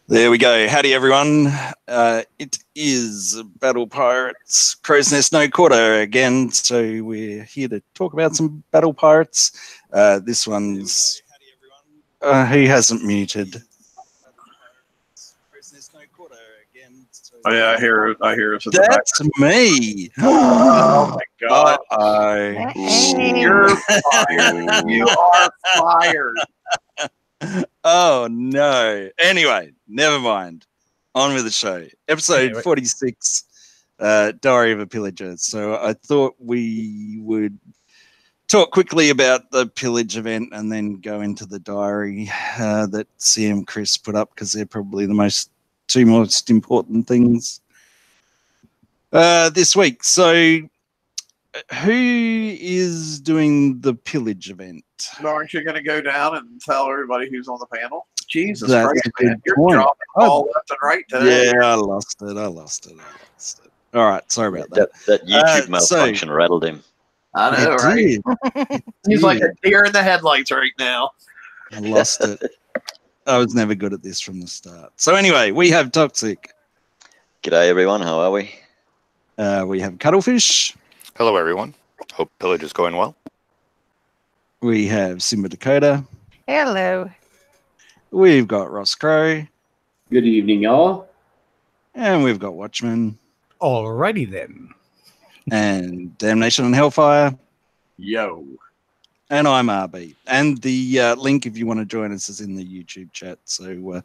There we go. Howdy, everyone. It is Battle Pirates Crow's Nest No Quarter again. So we're here to talk about some Battle Pirates. This one's... who hasn't muted? Oh yeah, I hear it. That's me. Oh my god! You're fired. You are fired. Oh no. Anyway, never mind. On with the show. Episode 46, Diary of a Pillager. So I thought we would talk quickly about the pillage event and then go into the diary that CM Chris put up, because they're probably the two most important things this week. So who is doing the pillage event? Aren't you going to go down and tell everybody who's on the panel? Jesus That's Christ, a good man. You're point. dropping all left and right today. Yeah, I lost it. All right, sorry about that. That YouTube malfunction rattled him. I know, right? He's like a deer in the headlights right now. I lost it. I was never good at this from the start. So anyway, we have Toxic. G'day, everyone. How are we? We have Cuttlefish. Hello, everyone. Hope pillage is going well. We have Simba Dakota. Hello. We've got Ross Crow. Good evening, y'all. And we've got Watchman. Alrighty then. And Damnation-n-Hellfire. Yo. And I'm RB. And the link, if you want to join us, is in the YouTube chat. So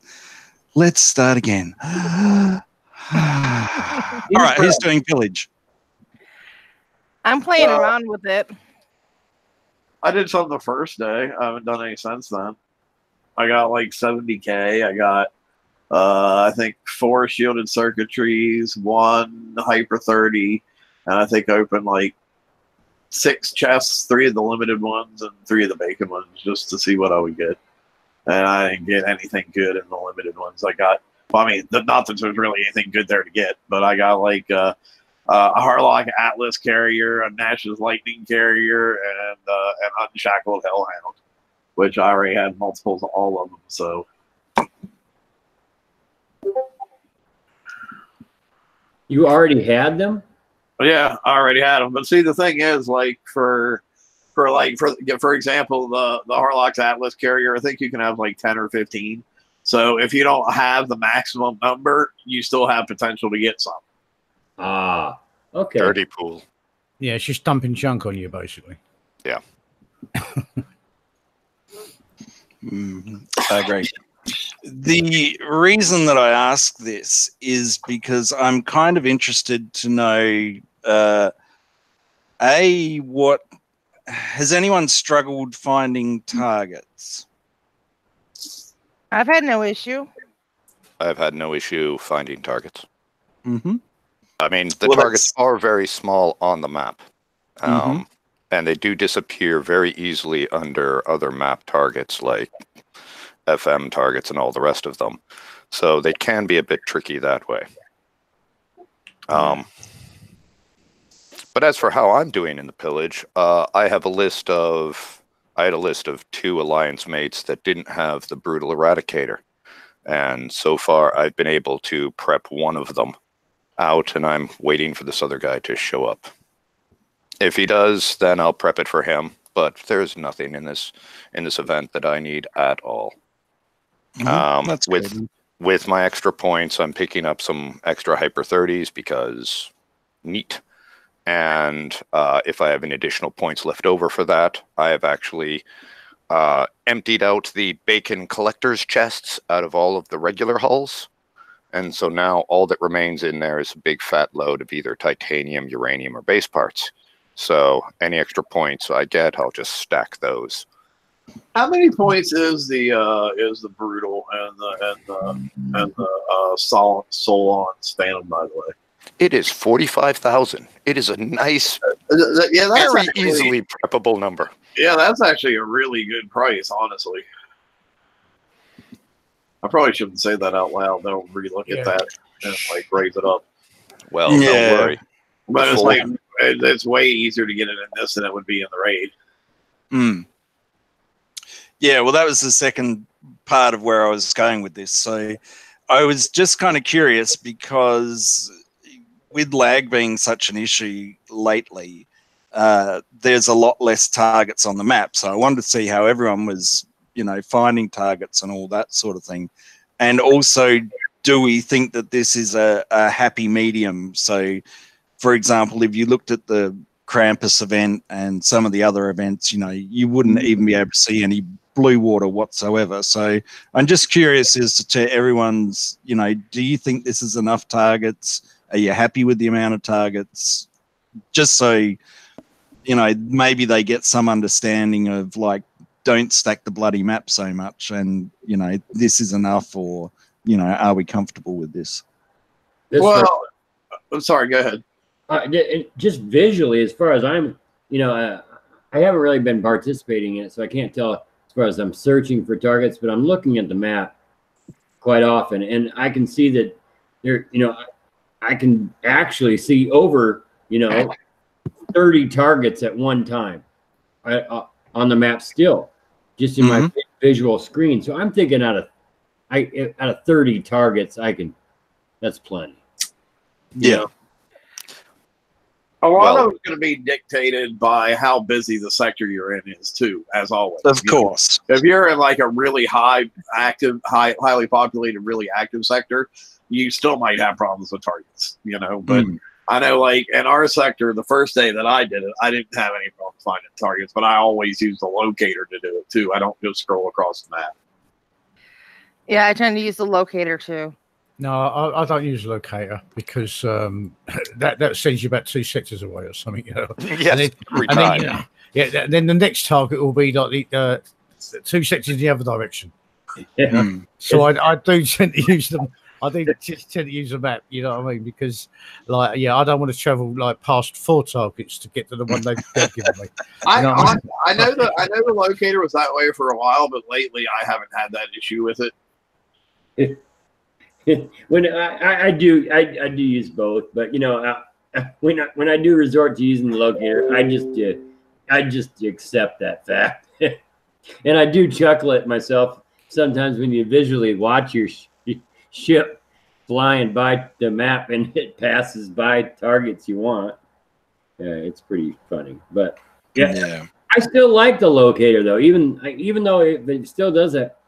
let's start again. All right, who's doing pillage? I'm playing around with it. I did some the first day. I haven't done any since then. I got like 70K. I got, I think, 4 shielded circuitries, 1 hyper 30, and I think I opened like 6 chests, 3 of the limited ones and 3 of the bacon ones, just to see what I would get. And I didn't get anything good in the limited ones. I got, well, I mean, not that there's really anything good there to get, but I got like a Harlock Atlas carrier, a Nash's Lightning carrier, and an Unshackled Hellhound, which I already had multiples of all of them. So You already had them? yeah, I already had them. But see, the thing is, like for example, the Harlock's Atlas carrier, I think you can have like 10 or 15. So if you don't have the maximum number, you still have potential to get some. Ah, okay. Dirty pool. Yeah, she's dumping junk on you, basically. Yeah. Great. The reason that I ask this is because I'm kind of interested to know, what has anyone struggled finding targets? I've had no issue. I've had no issue finding targets. Mm-hmm. I mean, the targets are very small on the map. And they do disappear very easily under other map targets like FM targets and all the rest of them. So they can be a bit tricky that way. But as for how I'm doing in the pillage, I had a list of 2 alliance mates that didn't have the brutal eradicator. And so far I've been able to prep one of them out, and I'm waiting for this other guy to show up. If he does, then I'll prep it for him. But there's nothing in this event that I need at all. That's with my extra points, I'm picking up some extra hyper 30s because neat. And if I have any additional points left over for that, I have actually emptied out the bacon collector's chests out of all of the regular hulls. And so now all that remains in there is a big fat load of either titanium, uranium, or base parts. So any extra points I get, I'll just stack those. How many points is the brutal and the Solon Phantom, by the way? It is 45,000. It is a nice, yeah, that's very easily preppable number. Yeah, that's actually a really good price, honestly. I probably shouldn't say that out loud. They'll relook at that and like raise it up. Well, don't worry. But it's like it's way easier to get it in this than it would be in the raid. Yeah, well, that was the second part of where I was going with this. So I was just kind of curious because with lag being such an issue lately, there's a lot less targets on the map. So I wanted to see how everyone was, finding targets and all that sort of thing. And also, do we think that this is a happy medium? So, for example, if you looked at the Krampus event and some of the other events, you wouldn't even be able to see any blue water whatsoever. So I'm just curious as to everyone's, do you think this is enough targets? Are you happy with the amount of targets? Just so, maybe they get some understanding of like, don't stack the bloody map so much and, this is enough, or, are we comfortable with this? I'm sorry, go ahead. Just visually, as far as I'm, I haven't really been participating in it, so I can't tell as far as I'm searching for targets, but I'm looking at the map quite often, and I can see that there, I can actually see over, 30 targets at one time on the map still, just in my visual screen. So I'm thinking out of 30 targets, that's plenty. Yeah. A lot of it's going to be dictated by how busy the sector you're in is too, as always. Of course. If you're in like a really highly populated, really active sector, you still might have problems with targets, but I know like in our sector, the first day that I did it, I didn't have any problems finding targets, but I always use the locator to do it too. I don't just scroll across the map. Yeah, I tend to use the locator too. No, I don't use locator because that sends you about 2 sectors away or something. Yes, every time. Then the next target will be like the 2 sectors in the other direction. Yeah. So I do tend to use them. I do just tend to use a map. You know what I mean? Because I don't want to travel like past 4 targets to get to the one they've given me. I know the locator was that way for a while, but lately I haven't had that issue with it. When I do use both, but when I do resort to using the locator, I just accept that fact, and I do chuckle at myself sometimes when you visually watch your ship flying by the map and it passes by targets you want. It's pretty funny, but yeah. I still like the locator though, even though it still does that.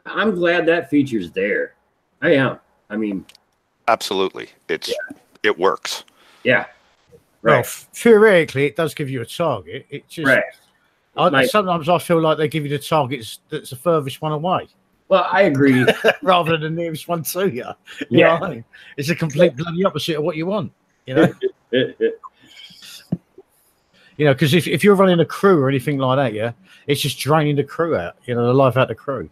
I'm glad that feature's there. I am. I mean, absolutely. It works. Yeah. Right. Well, theoretically, it does give you a target. It just sometimes I feel like they give you the targets that's the furthest one away. Well, I agree. Rather than the nearest one to you. You know what I mean? It's a complete bloody opposite of what you want. Because if you're running a crew or anything like that, it's just draining the crew out. The life out of the crew.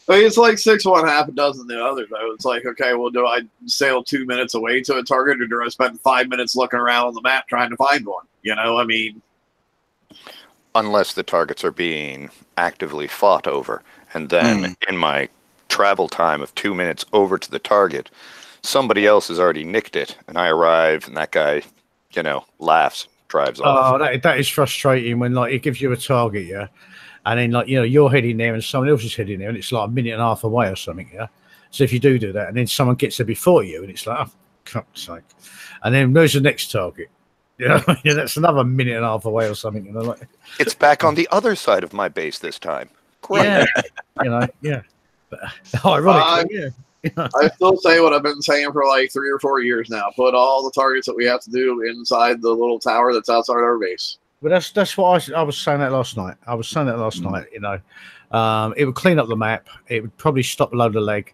But it's like 6-1, half a dozen the other, though. It's like, okay, well, do I sail 2 minutes away to a target, or do I spend 5 minutes looking around on the map trying to find one? I mean, unless the targets are being actively fought over, and then in my travel time of 2 minutes over to the target, somebody else has already nicked it, and I arrive, and that guy, laughs, drives off. Oh, that is frustrating when it gives you a target, and then you're heading there and someone else is heading there and it's like 1.5 minutes away or something, So if you do that and then someone gets there before you and it's like, oh, fuck's sake. And then where's the next target? That's another 1.5 minutes away or something. It's back on the other side of my base this time. Great. But ironically, I still say what I've been saying for like 3 or 4 years now. Put all the targets that we have to do inside the little tower that's outside our base. But that's what I was saying that last night. It would clean up the map. It would probably stop a load of lag.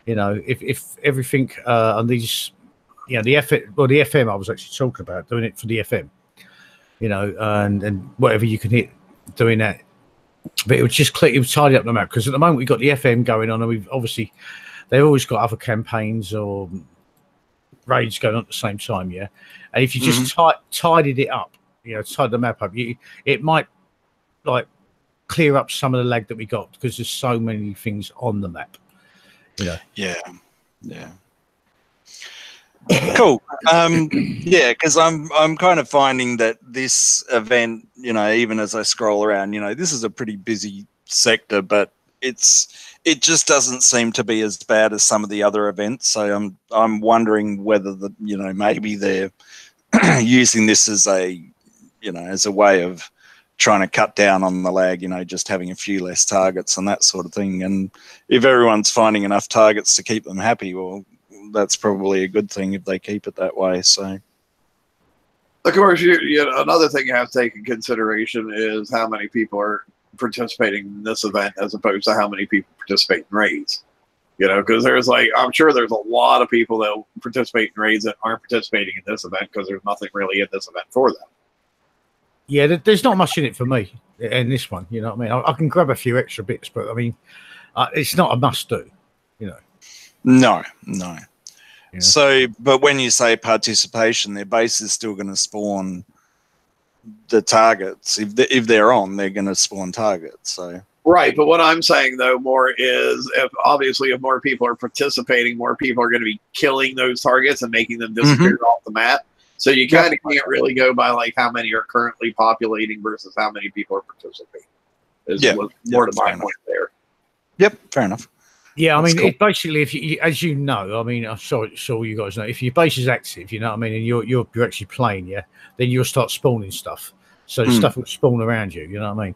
If everything on these, the FM I was actually talking about doing it for the FM, and whatever you can hit doing that. But it would just it would tidy up the map because at the moment we've got the FM going on, and they've always got other campaigns or raids going on at the same time, And if you just tidied it up. Tidy the map up. It might clear up some of the lag that we got because there's so many things on the map. Yeah. Cool. Because I'm kind of finding that this event, even as I scroll around, this is a pretty busy sector, but it just doesn't seem to be as bad as some of the other events. So I'm wondering whether maybe they're using this as a way of trying to cut down on the lag, just having a few less targets and that sort of thing. And if everyone's finding enough targets to keep them happy, well, that's probably a good thing if they keep it that way. So, of course, another thing you have to take in consideration is how many people are participating in this event as opposed to how many people participate in raids. Because I'm sure there's a lot of people that participate in raids that aren't participating in this event because there's nothing really in this event for them. Yeah, there's not much in it for me in this one. You know what I mean? I can grab a few extra bits, but I mean, it's not a must-do. No. Yeah. So, but when you say participation, their base is still going to spawn the targets. If they're on, they're going to spawn targets. So right, but what I'm saying though more is if more people are participating, more people are going to be killing those targets and making them disappear off the map. So you kind of can't really go by like how many are currently populating versus how many people are participating. More to my point there. Yep, fair enough. Yeah, That's cool. it basically, if you, as you know, I mean, I'm sure you guys know, if your base is active, you know what I mean, and you're actually playing, then you'll start spawning stuff. So stuff will spawn around you, you know what I mean?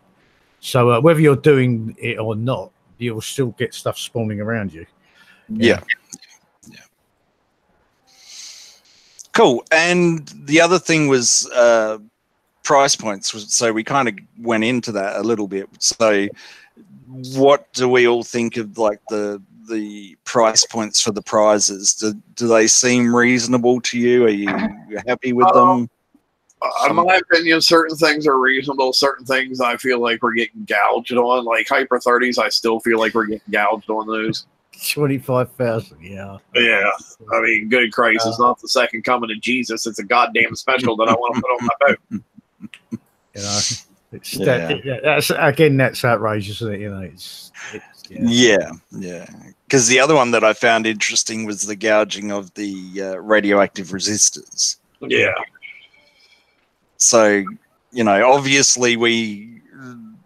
So whether you're doing it or not, you'll still get stuff spawning around you. Yeah. Cool. And the other thing was price points. So we kind of went into that a little bit. So what do we all think of like the price points for the prizes? Do they seem reasonable to you? Are you happy with them? In my opinion, certain things are reasonable. Certain things I feel like we're getting gouged on. Like Hyper 30s, I still feel like we're getting gouged on those. 25,000, yeah. Yeah. I mean, good Christ, it's not the second coming of Jesus. It's a goddamn special that I want to put on my boat. That's outrageous, isn't it? Yeah. Because the other one that I found interesting was the gouging of the radioactive resistors. Yeah. So, obviously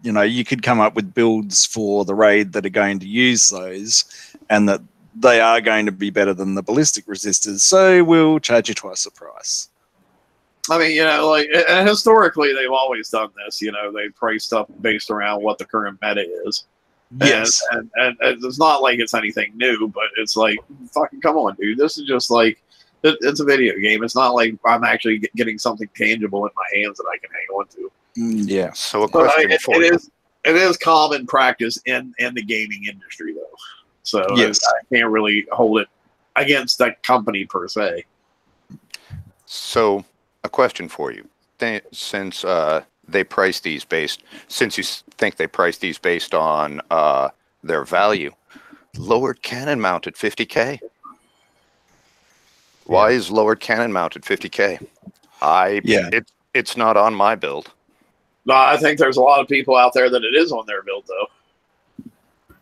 you could come up with builds for the raid that are going to use those and that they are going to be better than the ballistic resistors. So we'll charge you twice the price. I mean, and historically they've always done this. They price stuff based around what the current meta is. Yes. And it's not like it's anything new, but it's like, fucking come on, dude. This is just like, it's a video game. It's not like I'm actually getting something tangible in my hands that I can hang on to. Yeah. So a question for you. It is common practice in the gaming industry, though. So yes. I can't really hold it against that company per se. So a question for you. Since they price these since you think they price these based on their value, lowered cannon mounted 50K. Why is lowered cannon mounted 50K? It's not on my build. No, I think there's a lot of people out there that it is on their build, though.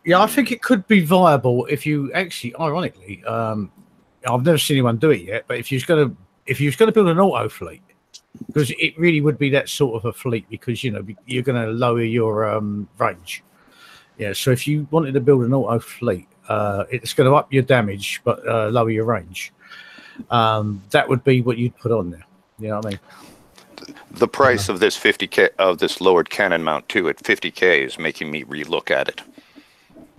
Yeah, I think it could be viable if you actually, ironically, I've never seen anyone do it yet, but if you're going to build an auto fleet, because it really would be that sort of a fleet, because you're going to lower your range. Yeah, so if you wanted to build an auto fleet, it's going to up your damage but lower your range. That would be what you'd put on there. You know what I mean? The price of this 50K of this lowered cannon mount too at 50K is making me relook at it.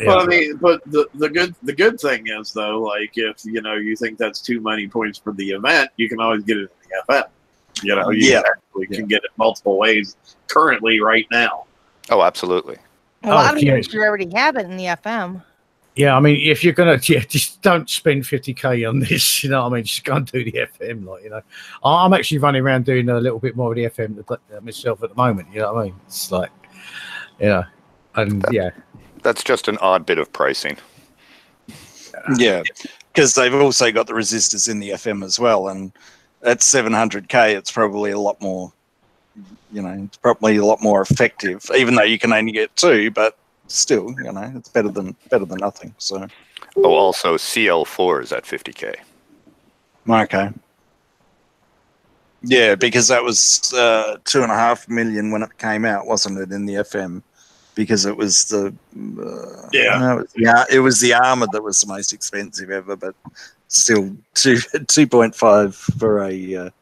Yeah. But I mean, the good thing is though, like if you think that's too many points for the event, you can always get it in the FM. You can get it multiple ways currently right now. Oh, absolutely. A lot of people already have it in the FM. Yeah, I mean, if you're gonna, just don't spend 50K on this. You know what I mean? Just go and do the FM, I'm actually running around doing a little bit more of the FM myself at the moment. You know what I mean? It's like, that's just an odd bit of pricing. Yeah, because they've also got the resistors in the FM as well, and at 700K, it's probably a lot more. It's probably a lot more effective, even though you can only get 2, but. Still, it's better than nothing. So, also CL4 is at 50K. Okay. Yeah, because that was 2.5 million when it came out, wasn't it, in the FM? because it was the it was the armor that was the most expensive ever, but still 2.5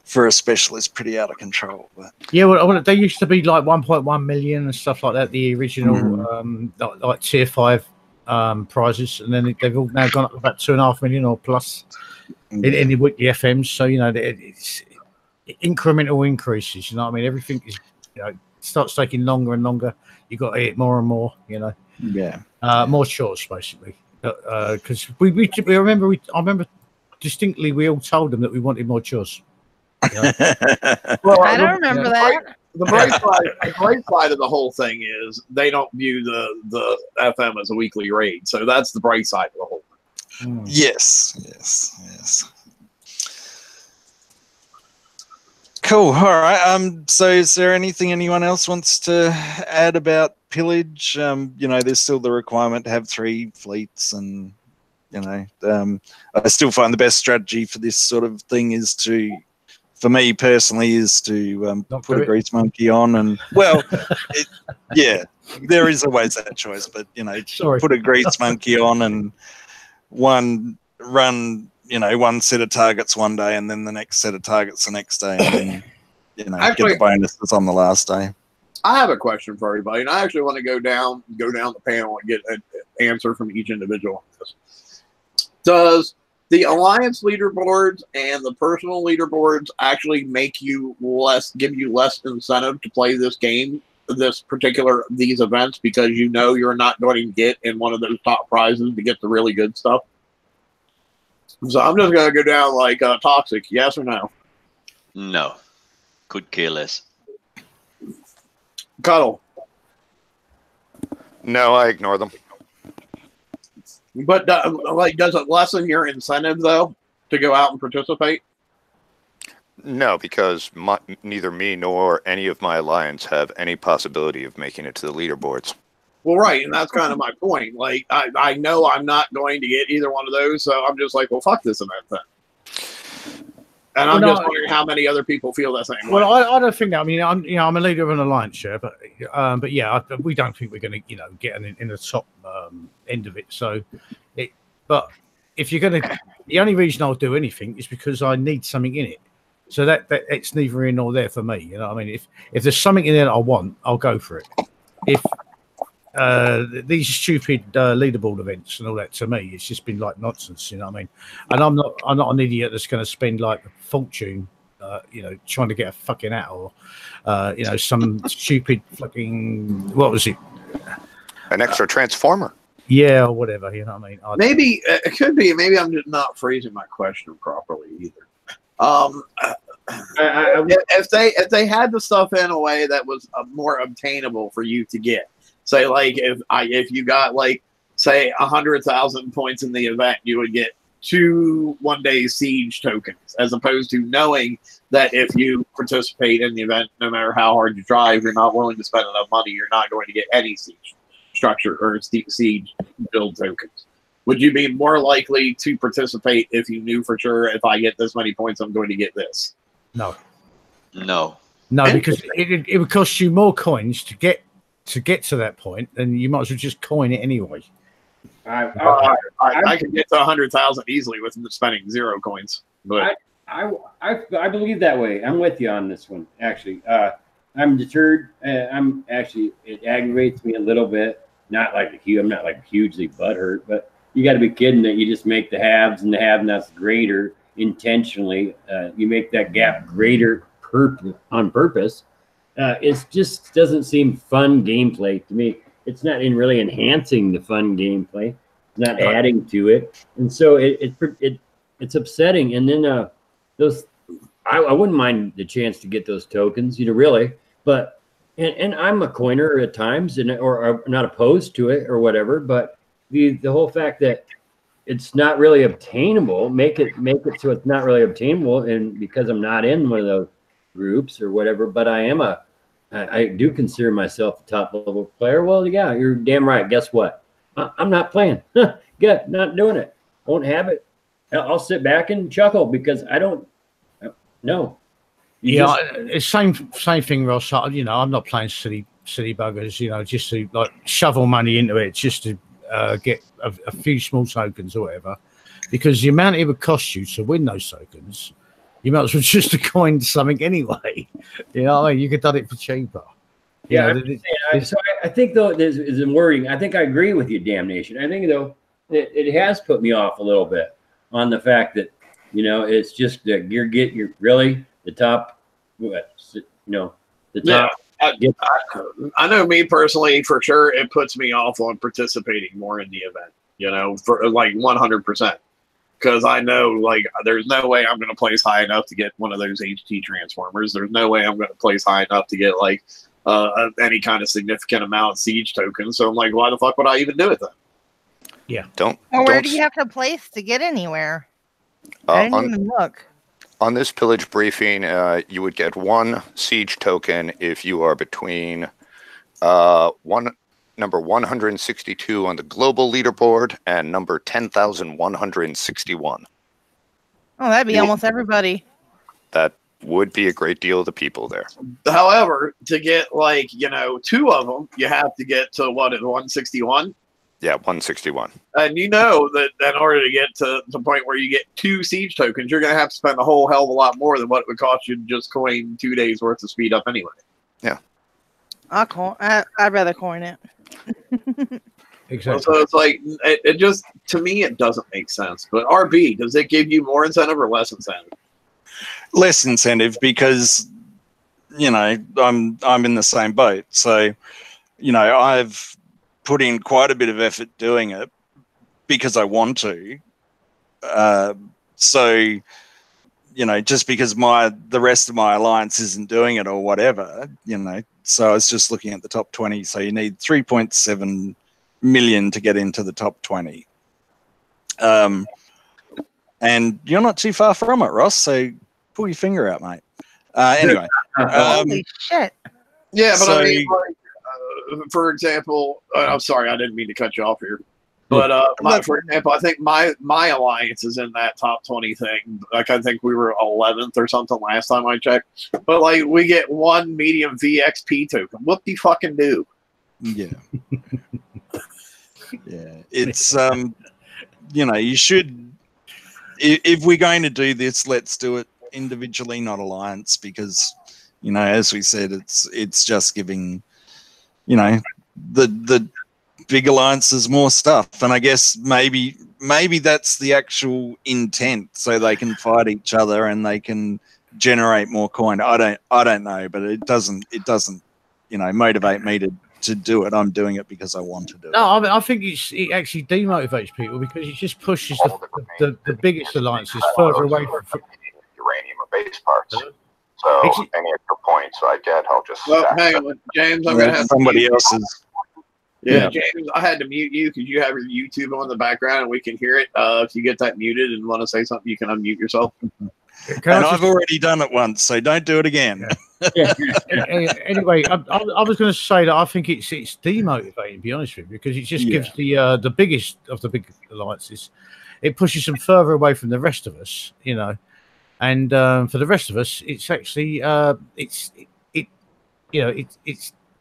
for a specialist, pretty out of control. But yeah, well, they used to be like 1.1 million and stuff like that. The original like tier 5 prizes, and then they've all now gone up to about 2.5 million or plus in the weekly FMs. So it's incremental increases. You know what I mean? Everything is starts taking longer and longer. You got to hit more and more. More chores basically. Because I remember distinctly we all told them that we wanted more chores. Well, I don't remember that. The bright side of the whole thing is they don't view the FM as a weekly raid, so that's the bright side of the whole thing. Yes. Cool. All right. So is there anything anyone else wants to add about pillage? There's still the requirement to have 3 fleets, and I still find the best strategy for this sort of thing is to, for me personally, is to put a grease monkey on, and there is always that choice, but put a grease monkey on and run one set of targets one day, and then the next set of targets the next day, and then Actually, get the bonuses on the last day. I have a question for everybody, and I actually want to go down the panel and get an answer from each individual on this. Does the alliance leaderboards and the personal leaderboards actually give you less incentive to play this game, these events, because you're not going to get in one of those top prizes to get the really good stuff? So I'm just going to go down like toxic, yes or no? No. Could care less. Cuddle. No, I ignore them. But does it lessen your incentive though to go out and participate? No, because neither me nor any of my alliance have any possibility of making it to the leaderboards. Well, right, and that's kind of my point. Like, I know I'm not going to get either one of those, so I'm just like, well, fuck this event then. And I'm just wondering how many other people feel that same way. Well, I don't think that. I mean, I'm a leader of an alliance share, but we don't think we're going to get in the top end of it. So, but if you're going to, the only reason I'll do anything is because I need something in it. So that it's neither in nor there for me. You know what I mean? If there's something in there that I want, I'll go for it. If these stupid leaderboard events and all that, to me, it's just been like nonsense. You know what I mean? And I'm not an idiot that's going to spend like a fortune, trying to get a fucking hat or, some stupid fucking, what was it? An extra transformer. Yeah, or whatever. You know what I mean? Maybe it could be. Maybe I'm just not phrasing my question properly either. If they had the stuff in a way that was more obtainable for you to get. Say, like, if you got, like, say, 100,000 points in the event, you would get 2 one-day siege tokens, as opposed to knowing that if you participate in the event, no matter how hard you try, if you're not willing to spend enough money, you're not going to get any siege structure or siege build tokens. Would you be more likely to participate if you knew for sure, if I get this many points, I'm going to get this? No. No. No, because it would cost you more coins to get to that point, then you might as well just coin it anyway. I can get to 100,000 easily with spending 0 coins. But I believe that way. I'm with you on this one. Actually, I'm deterred. It aggravates me a little bit. I'm not like hugely butthurt, but you got to be kidding that you just make the haves and the have-nots greater intentionally. You make that gap greater on purpose. It just doesn't seem fun gameplay to me. It's not really enhancing the fun gameplay. It's not adding to it, and so it's upsetting. And then I wouldn't mind the chance to get those tokens, really. But and I'm a coiner at times, or not opposed to it or whatever. But the whole fact that it's not really obtainable, make it so it's not really obtainable, and because I'm not in one of those groups or whatever, but I do consider myself a top level player. Well, yeah, you're damn right. Guess what? I'm not playing. Good, not doing it. Won't have it. I'll sit back and chuckle because I don't know. It's same thing, Ross. I'm not playing silly silly buggers, you know, just to like shovel money into it, just to get a few small tokens or whatever, because the amount it would cost you to win those tokens, you might as well just have coined something anyway. You know what I mean? You could have done it for cheaper. Yeah, so I think though there's a wording. I think I agree with you, Damnation. I think though it has put me off a little bit on the fact that, you know, it's just that you're really the top, the top. I know me personally, for sure, it puts me off on participating more in the event, you know, for like 100%. Because I know, like, there's no way I'm going to place high enough to get one of those HT transformers. There's no way I'm going to place high enough to get, like, any kind of significant amount of siege tokens. So I'm like, why the fuck would I even do it then? Yeah. Where do you have to place to get anywhere? I didn't even look. On this pillage briefing, you would get 1 siege token if you are between number 162 on the global leaderboard and number 10,161. Oh, that'd be almost everybody. That would be a great deal of the people there. However, to get, like, you know, 2 of them, you have to get to, what, 161? Yeah, 161. And you know that in order to get to the point where you get 2 siege tokens, you're going to have to spend a whole hell of a lot more than what it would cost you to just coin 2 days worth of speed up anyway. Yeah. I'd rather coin it. Exactly. So it's like, it just, to me, it doesn't make sense. But RB, does it give you more incentive or less incentive? Less incentive, because, you know, I'm in the same boat. So, you know, I've put in quite a bit of effort doing it because I want to. So, you know, just because the rest of my alliance isn't doing it or whatever, you know. So I was just looking at the top 20. So you need 3.7 million to get into the top 20. And you're not too far from it, Ross. So pull your finger out, mate. Anyway. Holy shit. Yeah, but So, I mean, like, for example, I'm sorry, I didn't mean to cut you off here. But for example, I think my alliance is in that top 20 thing. Like, I think we were 11th or something last time I checked. But like, we get 1 medium VXP token. What do you fucking do? Yeah. Yeah. It's you know, you should, if we're going to do this, let's do it individually, not alliance, because, you know, as we said, it's just giving, you know, the big alliances more stuff. And I guess maybe that's the actual intent, so they can fight each other and they can generate more coin. I don't know, but it doesn't, you know, motivate me to do it. I'm doing it because I want to do it. No, I mean, I think it actually demotivates people because it just pushes the biggest alliances further away from uranium or base parts. So any extra points I get, I'll just. Well, hang on, James. I'm gonna have somebody else's. Yeah, James, I had to mute you because you have your YouTube on the background and we can hear it. If you get that muted and want to say something, you can unmute yourself. And I've already done it once, so don't do it again. Yeah. Anyway, I was going to say that I think it's demotivating, to be honest with you, because it just gives the biggest of the big alliances, it pushes them further away from the rest of us, you know. And for the rest of us, it's actually it's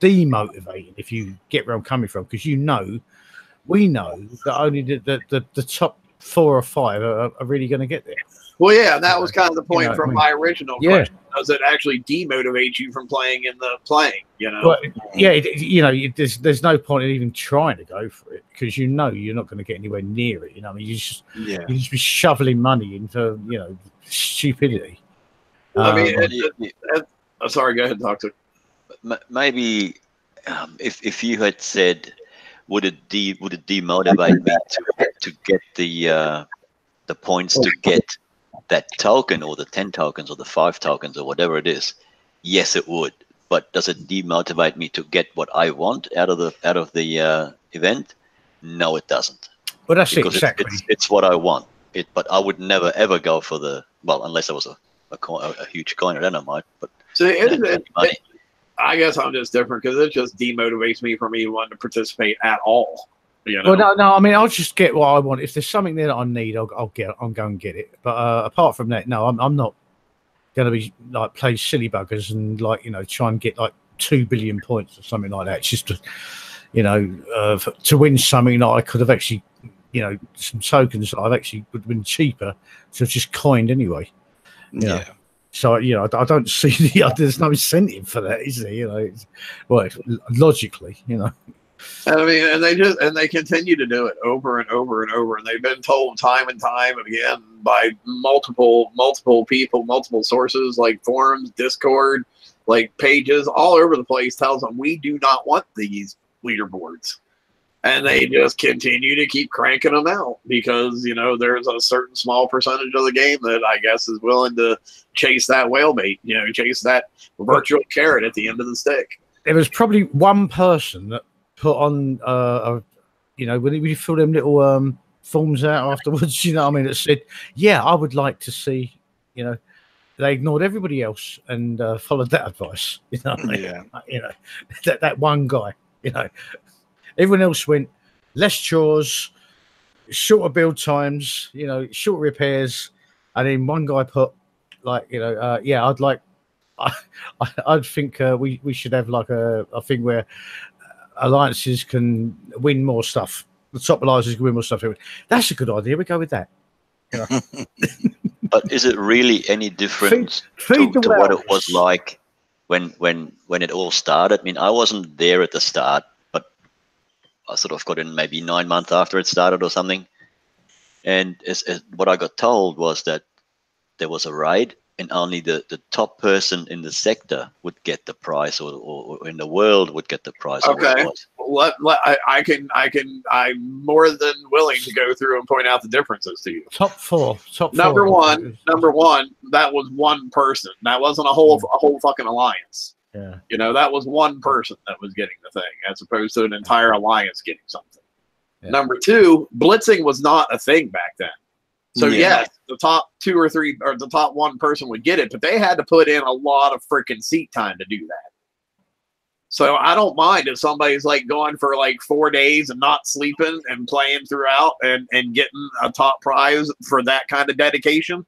demotivating, if you get where I'm coming from, because we know that only the top 4 or 5 are really going to get there. Well, yeah, that was kind of the point from my original question. Does it actually demotivate you from playing in the playing? You know, well, there's no point in even trying to go for it because you know you're not going to get anywhere near it. You know, I mean, you just be shoveling money into stupidity. I mean, sorry, go ahead, Doctor. Maybe if you had said, would it demotivate me to get the points to get that token or the 10 tokens or the 5 tokens or whatever it is? Yes, it would. But does it demotivate me to get what I want out of the event? No, it doesn't. Well, that's because exactly. It's what I want. But I would never ever go for unless there was a huge coin, then I might. But I guess I'm just different because it just demotivates me from even wanting to participate at all. You know? Well, no. I mean, I'll just get what I want. If there's something there that I need, I'll go and get it. But apart from that, no, I'm not going to be like play silly buggers and try and get like 2 billion points or something like that. It's just to, to win something that I could have actually, some tokens that I've actually would have been cheaper to have just coined anyway. You know? So I don't see there's no incentive for that, is there? Logically, I mean, and they continue to do it over and over and over, and they've been told time and time again by multiple people, multiple sources like forums, Discord, like pages all over the place tells them we do not want these leaderboards, and they just continue to keep cranking them out because there's a certain small percentage of the game that I guess is willing to chase that whale bait, chase that virtual carrot at the end of the stick. There was probably one person that put on, when you fill them little forms out afterwards, that said, yeah, I would like to see, they ignored everybody else and followed that advice. That one guy, everyone else went less chores, shorter build times, shorter repairs, and then one guy put yeah, I'd think we should have like a thing where alliances can win more stuff. The top alliances can win more stuff. That's a good idea. We go with that. But is it really any different to what it was like when it all started? I mean, I wasn't there at the start, but I sort of got in maybe 9 months after it started or something. And what I got told was that there was a raid, and only the top person in the sector would get the prize, or in the world would get the prize. Okay, I'm more than willing to go through and point out the differences to you. Top four. Number one, that was one person. That wasn't a whole fucking alliance. Yeah. That was one person that was getting the thing, as opposed to an entire alliance getting something. Yeah. Number two, blitzing was not a thing back then. So yes, the top 2 or 3 or the top one person would get it, but they had to put in a lot of freaking seat time to do that. So I don't mind if somebody's like going for like 4 days and not sleeping and playing throughout and getting a top prize for that kind of dedication.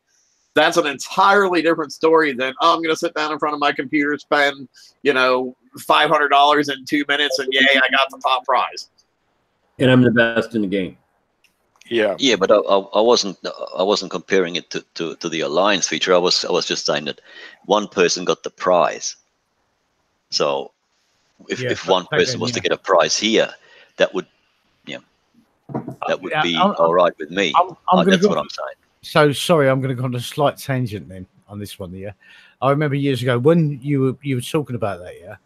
That's an entirely different story than, I'm going to sit down in front of my computer, spend, $500 in 2 minutes, and yay, I got the top prize. And I'm the best in the game. Yeah, but I wasn't comparing it to the alliance feature. I was just saying that one person got the prize. So if one person was to get a prize here, that would be all right with me. That's what I'm saying. So sorry, I'm going to go on a slight tangent then on this one. Yeah, I remember years ago when you were talking about that. Yeah.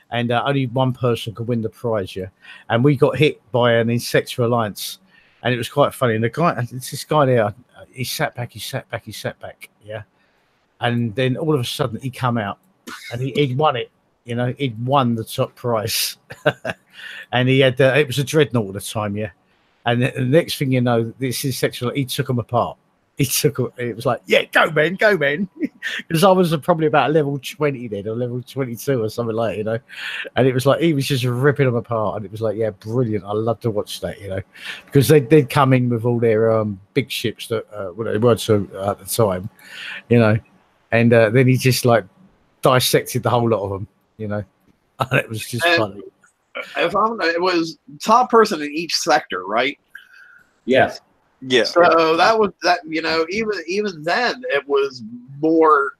And only one person could win the prize. Yeah, and we got hit by an Insector alliance. And it was quite funny. And this guy there, he sat back. Yeah. And then all of a sudden he come out and he'd won it. He'd won the top prize. And he had, it was a dreadnought at the time. Yeah. And the next thing you know, this is sexual. He took them apart. It was like, yeah, go man. Because I was probably about level 20 then, or level 22 or something like that, And it was like, he was just ripping them apart. And it was like, yeah, brilliant. I love to watch that, because they'd come in with all their big ships that they were to at the time, And then he just like dissected the whole lot of them, And it was just funny. It was top person in each sector, right? Yes. Yeah. So that was that. Even then, it was more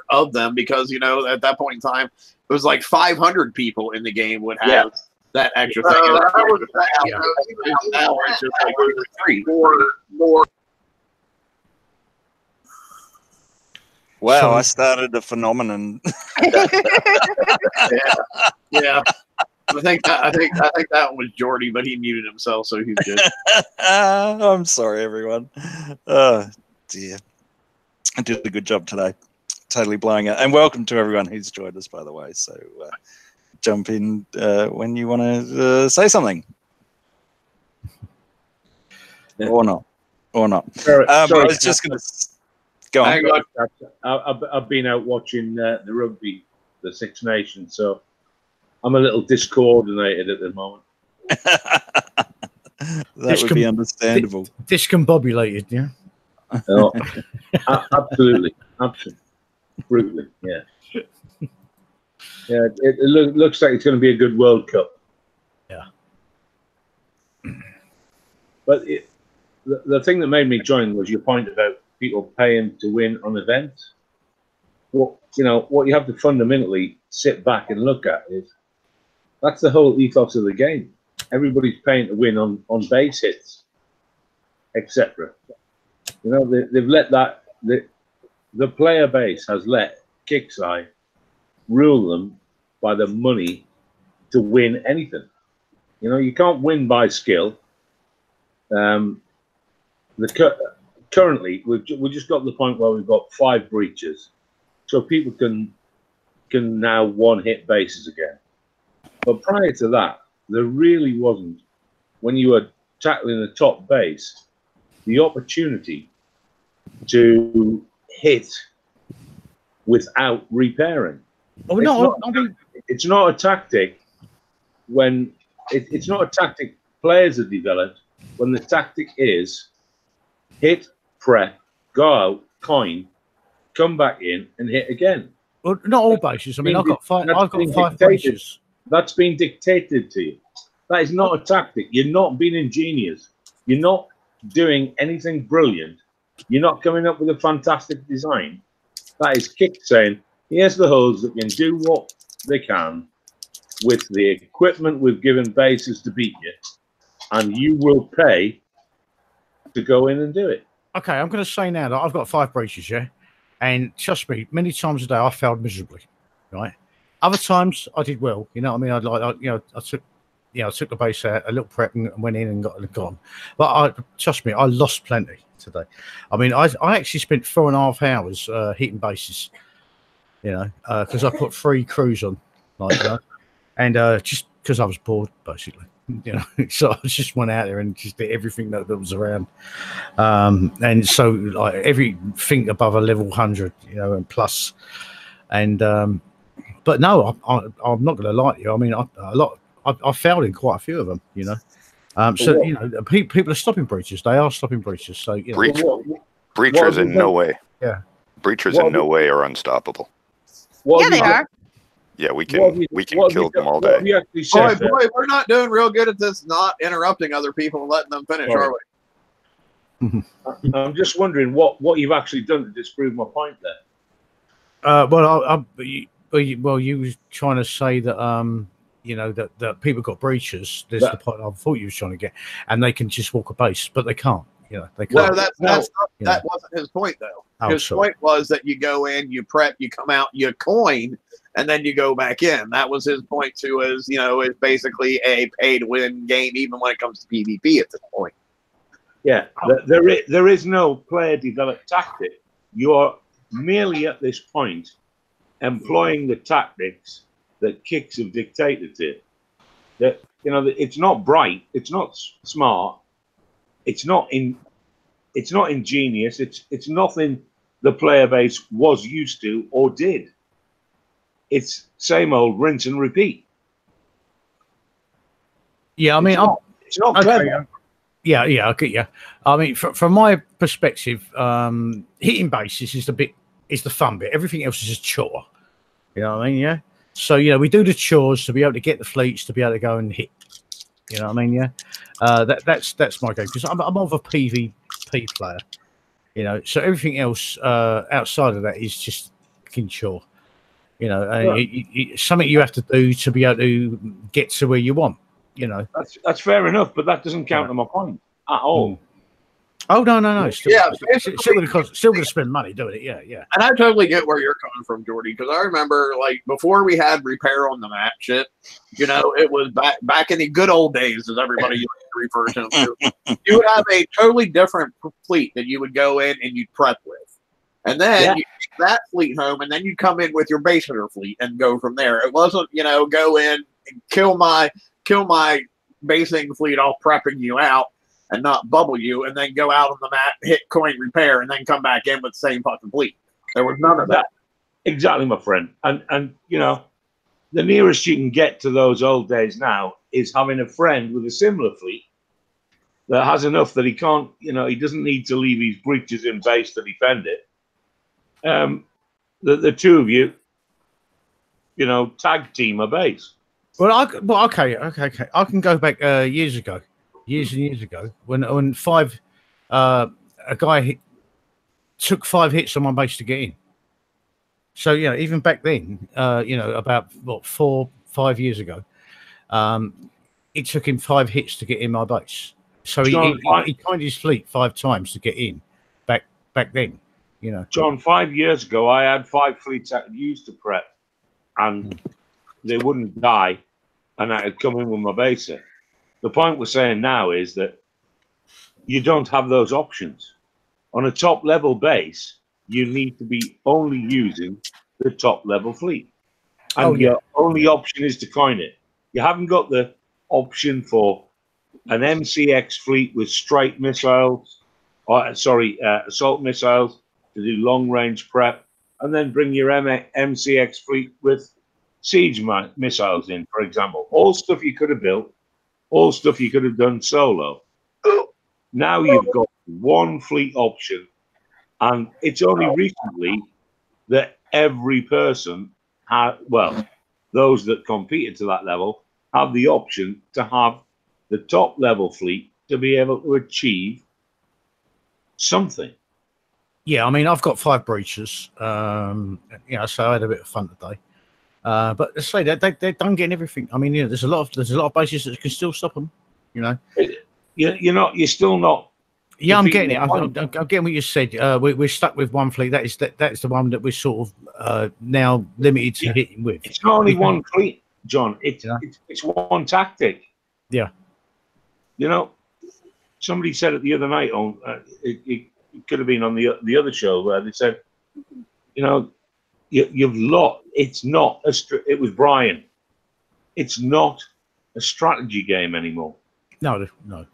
of them because at that point in time, it was like 500 people in the game would have that extra thing. Now it's just like 3 more. Wow, I started a phenomenon. Yeah. I think that was Jordy, but he muted himself, so he's good. I'm sorry, everyone. Oh dear, I did a good job today. Totally blowing it. And welcome to everyone who's joined us, by the way. So jump in when you want to say something, or not. Sorry, I was just going to go on. I've been out watching the rugby, the Six Nations, so I'm a little discoordinated at the moment. That would be understandable. Discombobulated, yeah. Oh, absolutely, yeah. Yeah, it looks like it's going to be a good World Cup. Yeah. But the thing that made me join was your point about people paying to win on events. What you have to fundamentally sit back and look at is that's the whole ethos of the game. Everybody's paying to win on base hits, etc. They've let that the player base has let Kickside rule them by the money to win anything. You can't win by skill. Currently, we've just got to the point where we've got 5 breaches, so people can now one-hit bases again. But prior to that, there really wasn't, when you were tackling the top base, the opportunity to hit without repairing. Oh no! It's not a tactic when it's not a tactic players have developed. When the tactic is hit, prep, go out, coin, come back in, and hit again. Well, not all bases. I mean, I've got 5 breaches. That's been dictated to you. That is not a tactic. You're not being ingenious. You're not doing anything brilliant. You're not coming up with a fantastic design. That is Kick saying, here's the holes that can do what they can with the equipment we've given bases to beat you, and you will pay to go in and do it. Okay, I'm going to say now that I've got 5 breaches, yeah? And trust me, many times a day I failed miserably, right? Other times I did well, you know what I mean? I took the base out, a little prep, and went in and got gone. But trust me, I lost plenty today. I mean, I actually spent 4.5 hours hitting bases, because I put 3 crews on, and just because I was bored, basically. So I just went out there and just did everything that was around, and so like everything above a level 100, and plus, and but no, I'm not going to lie to you. I mean, I failed in quite a few of them, So people are stopping breaches. They are stopping breaches. So breachers in no way. Yeah, breachers in no way are unstoppable. Yeah, they are. Yeah, we can kill them all day. Boy, we're not doing real good at this, not interrupting other people and letting them finish, are we? I'm just wondering what you've actually done to disprove my point there. Well, you was trying to say that that people got breaches. There's the point I thought you was trying to get, and they can just walk a base, but they can't. They can't. No, that wasn't his point though. His point was that you go in, you prep, you come out, you coin, and then you go back in. That was his point too. Is it's basically a pay-to-win game, even when it comes to PvP at this point. Yeah, there is no player-developed tactic. You're merely at this point employing the tactics that Kicks have dictated to it. That it's not bright, it's not smart, it's not ingenious. It's nothing the player base was used to or did. It's same old rinse and repeat. Yeah, I mean, it's not clever. Yeah, I get you. I mean, from my perspective, hitting bases is the fun bit. Everything else is just chore. You know what I mean? Yeah. So we do the chores to be able to get the fleets to be able to go and hit. You know what I mean? Yeah. That's my game, because I'm more of a PvP player. So everything else outside of that is just fucking chore. It's something you have to do to be able to get to where you want. That's fair enough, but that doesn't count to my point at all. Oh no! Still going to spend money doing it. Yeah. And I totally get where you're coming from, Jordy, because I remember before we had repair on the map shit. It was back in the good old days, as everybody used to refer to them. You would have a totally different fleet that you would go in and you'd prep with, and then you take that fleet home, and then you come in with your base hitter fleet and go from there. It wasn't go in and kill my basing fleet off, prepping you out and not bubble you, and then go out on the map, hit coin repair, and then come back in with the same fucking fleet. There was none of that. Exactly, my friend. And the nearest you can get to those old days now is having a friend with a similar fleet that has enough that he can't, he doesn't need to leave his breaches in base to defend it. The two of you tag team a base. Well, okay. I can go back years and years ago, when a guy took 5 hits on my base to get in. So even back then, about 4-5 years ago, it took him 5 hits to get in my base. So John, he coined his fleet 5 times to get in back then. John, 5 years ago, I had 5 fleets I could use to prep, and they wouldn't die, and I could come in with my base in. The point we're saying now is that you don't have those options. On a top level base, you need to be only using the top level fleet. And your only option is to coin it. You haven't got the option for an MCX fleet with strike missiles, assault missiles to do long range prep, and then bring your MCX fleet with siege missiles in, for example. All stuff you could have built, all stuff you could have done solo. Now you've got one fleet option, and it's only recently that every person those that competed to that level have the option to have the top level fleet to be able to achieve something. Yeah, I mean, I've got 5 breaches, so I had a bit of fun today. But let's say they're done getting everything. I mean, there's a lot of bases that can still stop them. You're still not. Yeah, I'm getting it. I'm getting what you said. We're stuck with one fleet. That's the one that we're sort of now limited to hitting with. It's not only one fleet, John. It's one tactic. Yeah. Somebody said it the other night on. It could have been on the other show where they said, you've lost. It's not it was Brian. It's not a strategy game anymore. No.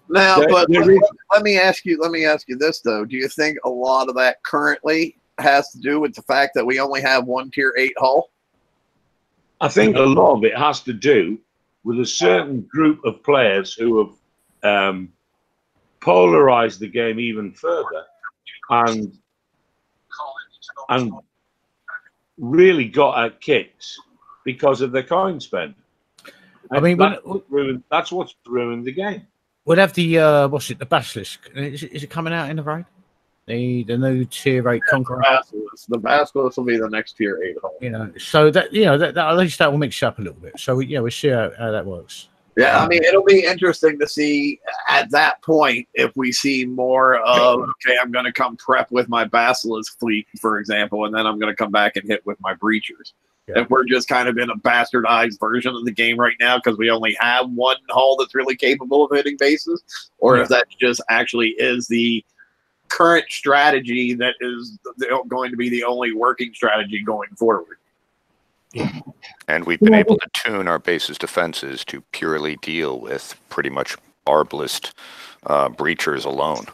Now, but let me ask you this though. Do you think a lot of that currently has to do with the fact that we only have one tier 8 hull? I think a lot of it has to do with a certain group of players who have polarized the game even further and really got at kicks because of their coin spend. I mean, that's what's ruined the game. We'll have the the Basilisk. Is it coming out in the raid? The new tier 8 Conqueror. The Basilisk will be the next tier 8 hull. So that that at least that will mix up a little bit. So we'll see how that works. Yeah, I mean, it'll be interesting to see at that point if we see more of, okay, I'm going to come prep with my Basilisk fleet, for example, and then I'm going to come back and hit with my Breachers. Yeah. If we're just kind of in a bastardized version of the game right now because we only have one hull that's really capable of hitting bases, or if that just actually is the current strategy that is going to be the only working strategy going forward. And we've been able to tune our base's defenses to purely deal with pretty much arbalist breachers alone.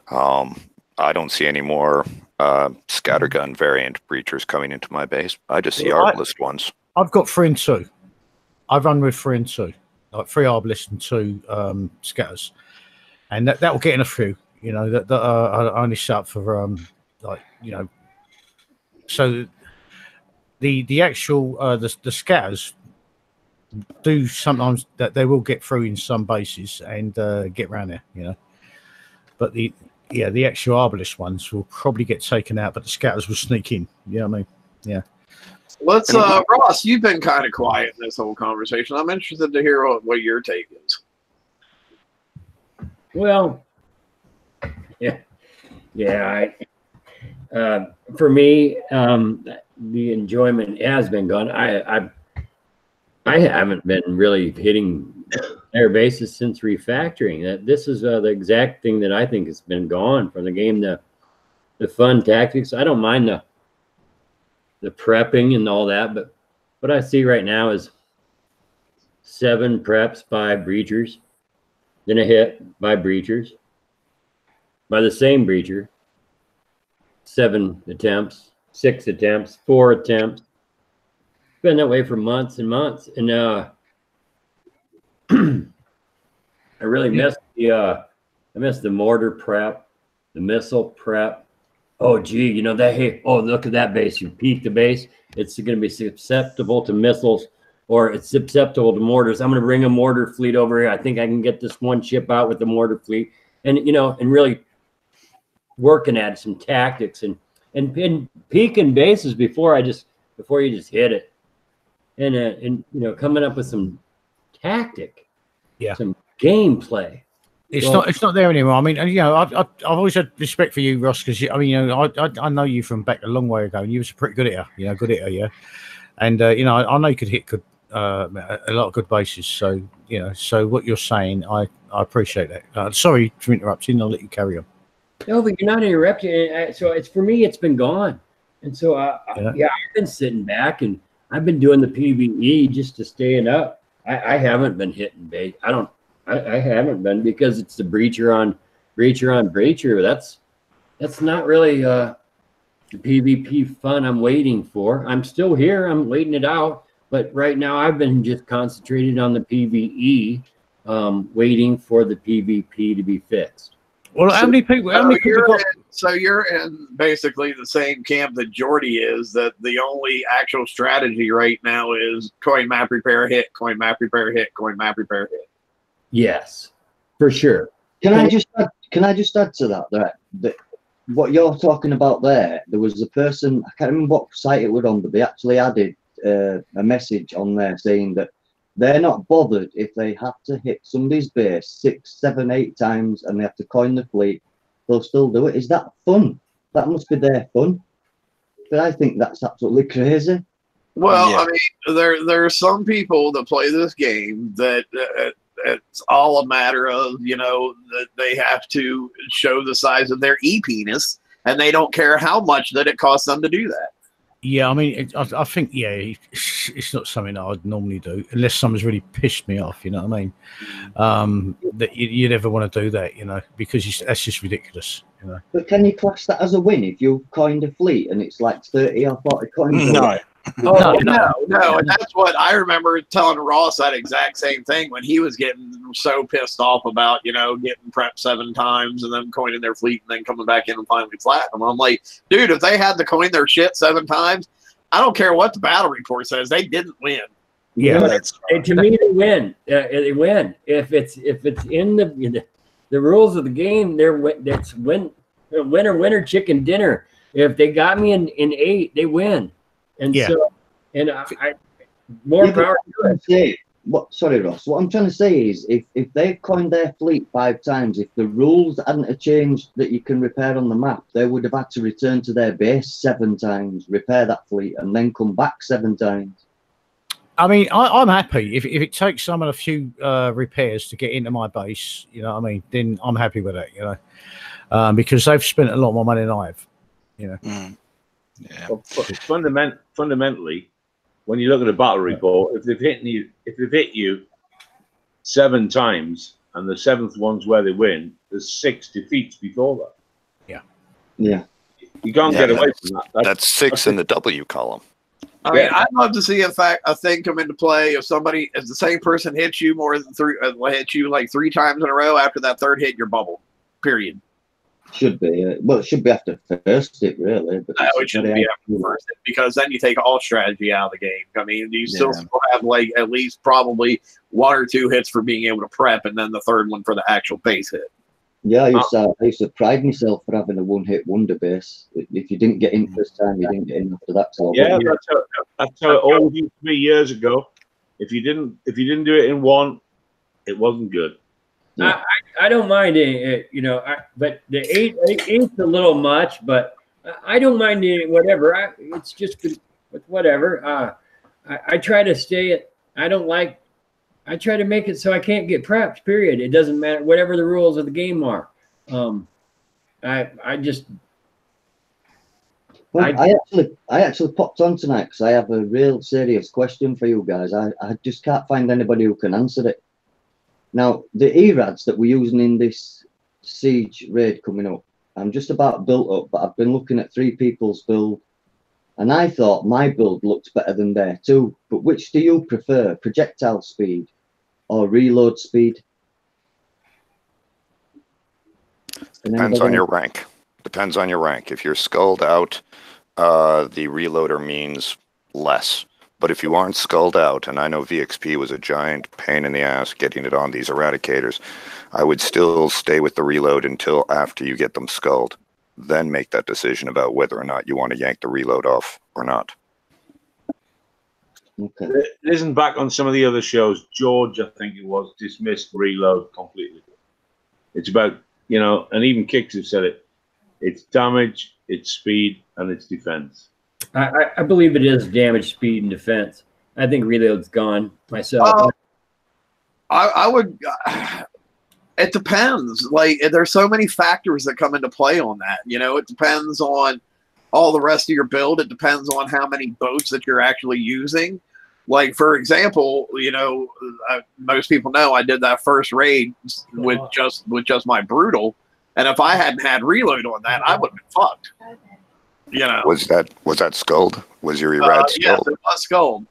I don't see any more scattergun variant breachers coming into my base. I just see arbalist ones. I've got 3 and 2. I've run with 3 and 2, like 3 arbalists and 2 scatters, and that will get in a few. That I only set up for so. The actual the scatters do sometimes that they will get through in some bases and get around there, But the actual arbalist ones will probably get taken out, but the scatters will sneak in. You know what I mean? Yeah. Let's Ross, you've been kind of quiet in this whole conversation. I'm interested to hear what your take is. Well, for me, the enjoyment has been gone. I haven't been really hitting air bases since refactoring. This is the exact thing that I think has been gone from the game. The fun tactics. I don't mind the prepping and all that, but what I see right now is 7 preps by breachers, then a hit by breachers, by the same breacher, 7 attempts, 6 attempts, 4 attempts. Been that way for months and months, and I really missed the mortar prep, the missile prep. Oh, gee, you know that. Hey, oh, look at that base. You peak the base. It's going to be susceptible to missiles, or it's susceptible to mortars. I'm going to bring a mortar fleet over here. I think I can get this one ship out with the mortar fleet, and and really working at some tactics and peaking bases before you just hit it, and coming up with some tactic, some gameplay. It's not there anymore. I mean, I've always had respect for you, Ross, because I know you from back a long way ago, and you was a pretty good hitter, yeah. And I know you could hit good, a lot of good bases. So so what you're saying, I appreciate that. Sorry to interrupt you, and I'll let you carry on. No, but you're not interrupting. So it's for me, it's been gone, and so I've been sitting back and I've been doing the PvE just to staying up. I haven't been hitting base. I haven't been, because it's the breacher on breacher. That's not really the PvP fun I'm waiting for. I'm still here. I'm waiting it out. But right now I've been just concentrated on the PvE, waiting for the PvP to be fixed. Well, how many people got? So you're in basically the same camp that Jordy is, that the only actual strategy right now is coin map repair hit, coin map repair hit, coin map repair hit. Yes, for sure. Can I just add to that what you're talking about there was a person, I can't remember what site it was on, but they actually added a message on there saying that they're not bothered if they have to hit somebody's base 6, 7, 8 times and they have to coin the fleet, they'll still do it. Is that fun? That must be their fun. But I think that's absolutely crazy. Well, I mean, there are some people that play this game that it's all a matter of, that they have to show the size of their e-penis, and they don't care how much that it costs them to do that. Yeah, I mean, I think, it's not something that I'd normally do unless someone's really pissed me off, you know what I mean? That you never want to do that, because that's just ridiculous, But can you class that as a win if you coined a fleet and it's like 30 or 40 coins? No. No, and that's what I remember telling Ross, that exact same thing, when he was getting so pissed off about, getting prepped 7 times and then coining their fleet and then coming back in and finally flatten them. I'm like, dude, if they had to coin their shit 7 times, I don't care what the battle report says, they didn't win. Yeah, that's right. To me, they win. They win if it's in the rules of the game. That's winner chicken dinner. If they got me in 8, they win. And so, and I more power to it. Sorry, Ross. What I'm trying to say is, if they've coined their fleet 5 times, if the rules hadn't changed that you can repair on the map, they would have had to return to their base 7 times, repair that fleet, and then come back 7 times. I mean, I'm happy if it takes someone a few repairs to get into my base. You know what I mean? Then I'm happy with it. Because they've spent a lot more money than I have. Yeah. Well, fundamentally, when you look at a battle report, if they've hit you 7 times and the 7th one's where they win, there's 6 defeats before that. Yeah. You can't get away from that. That's 6 in the W column. I mean, I'd love to see a thing come into play if the same person hits you more than 3, hits you like 3 times in a row. After that 3rd hit, you're bubbled. Period. Should be. Well, it should be after first hit, really. But no, it shouldn't be after first hit, because then you take all strategy out of the game. I mean, you still have like at least probably 1 or 2 hits for being able to prep, and then the 3rd one for the actual base hit. Yeah, I used to pride myself for having a 1-hit wonder base. If you didn't get in first time, you didn't get in after that. So that's how it always used to be years ago. If you didn't do it in 1, it wasn't good. Yeah. I don't mind it, but the 8's a little much, but I don't mind it, whatever. It's just whatever. I try to stay at. I try to make it so I can't get prepped. Period. It doesn't matter whatever the rules of the game are. I actually popped on tonight because I have a real serious question for you guys. I just can't find anybody who can answer it. Now, the ERADs that we're using in this siege raid coming up, I'm just about built up, but I've been looking at 3 people's build, and I thought my build looked better than their too. But which do you prefer, projectile speed or reload speed? Depends on your rank. Depends on your rank. If you're skulled out, the reloader means less. But if you aren't skulled out, and I know VXP was a giant pain in the ass getting it on these eradicators, I would still stay with the reload until after you get them skulled. Then make that decision about whether or not you want to yank the reload off or not. Okay. It isn't back on some of the other shows. George, I think it was, dismissed reload completely. It's about, you know, and even Kicks have said it. It's damage, it's speed, and it's defense. I believe it is damage, speed, and defense. I think reload's gone myself. I would. It depends. Like, there's so many factors that come into play on that. You know, it depends on all the rest of your build. It depends on how many boats that you're actually using. Like, for example, you know, most people know I did that first raid with just my brutal, and if I hadn't had reload on that, I would have been fucked. You know, was that skulled? Was your erad skulled? Yes, it was skulled.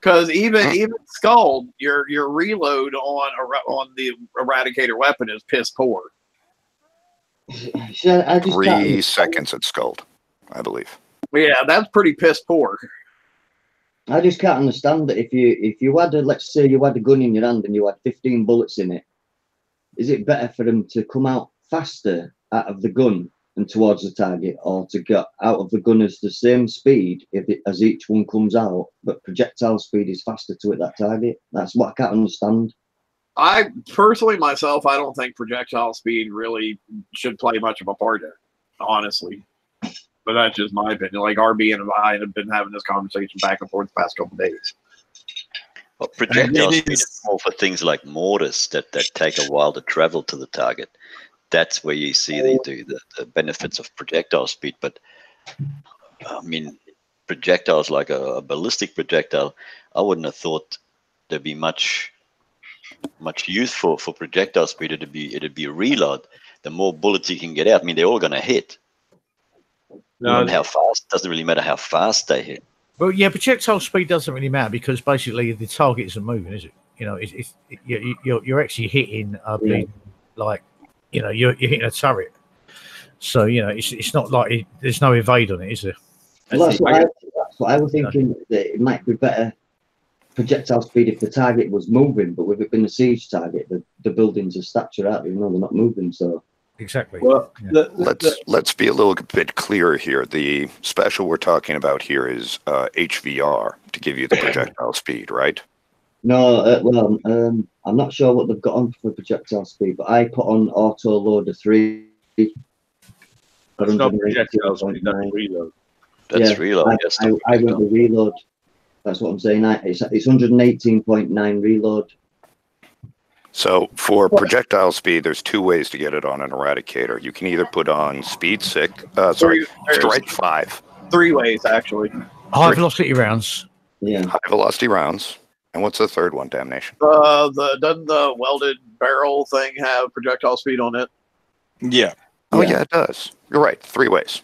Because even skulled, your reload on the eradicator weapon is piss poor. I just 3 seconds at skulled, I believe. Yeah, that's pretty piss poor. I just can't understand that if you had let's say you had a gun in your hand and you had 15 bullets in it, is it better for them to come out faster out of the gun and towards the target, or to get out of the gun as the same speed as each one comes out, but projectile speed is faster to hit that target? That's what I can't understand. I personally, myself, I don't think projectile speed really should play much of a part in it, honestly. But that's just my opinion. Like, RB and I have been having this conversation back and forth the past couple of days. Well, projectile speed is more for things like mortars that take a while to travel to the target. That's where you see the benefits of projectile speed. But I mean, projectiles like a ballistic projectile, I wouldn't have thought there'd be much use for projectile speed. It'd be a reload. The more bullets you can get out, I mean, they're all going to hit. No, and how fast, doesn't really matter how fast they hit. Well, yeah, projectile speed doesn't really matter because basically the target isn't moving, is it? You know, you're actually hitting like, you know, you're hitting a turret. So, you know, it's not like there's no evade on it, is there? Well, that's what I was thinking, that it might be better projectile speed if the target was moving, but with it being a siege target, the buildings are stature out, even though they're not moving. So exactly. Well, yeah. Let's be a little bit clearer here. The special we're talking about here is HVR to give you the projectile speed, right? No, well, I'm not sure what they've got on for projectile speed, but I put on auto loader 3. That's not projectile speed, that's reload. That's reload. I went with reload. That's what I'm saying. It's 118.9 reload. So for projectile speed, there's 2 ways to get it on an eradicator. You can either put on speed 6, strike 5. 3 ways, actually. High velocity rounds. Yeah. High velocity rounds. And what's the third one, Damnation? Doesn't the welded barrel thing have projectile speed on it? Yeah. Oh, yeah, it does. You're right. 3 ways.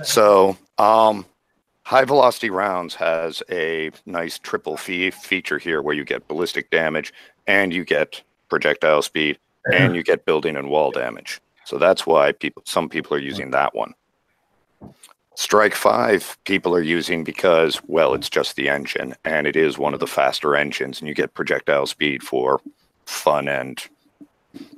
So, high velocity rounds has a nice triple feature here where you get ballistic damage and you get projectile speed and you get building and wall damage. So that's why some people are using that one. Strike 5 people are using because, well, it's just the engine and it is one of the faster engines and you get projectile speed for fun and,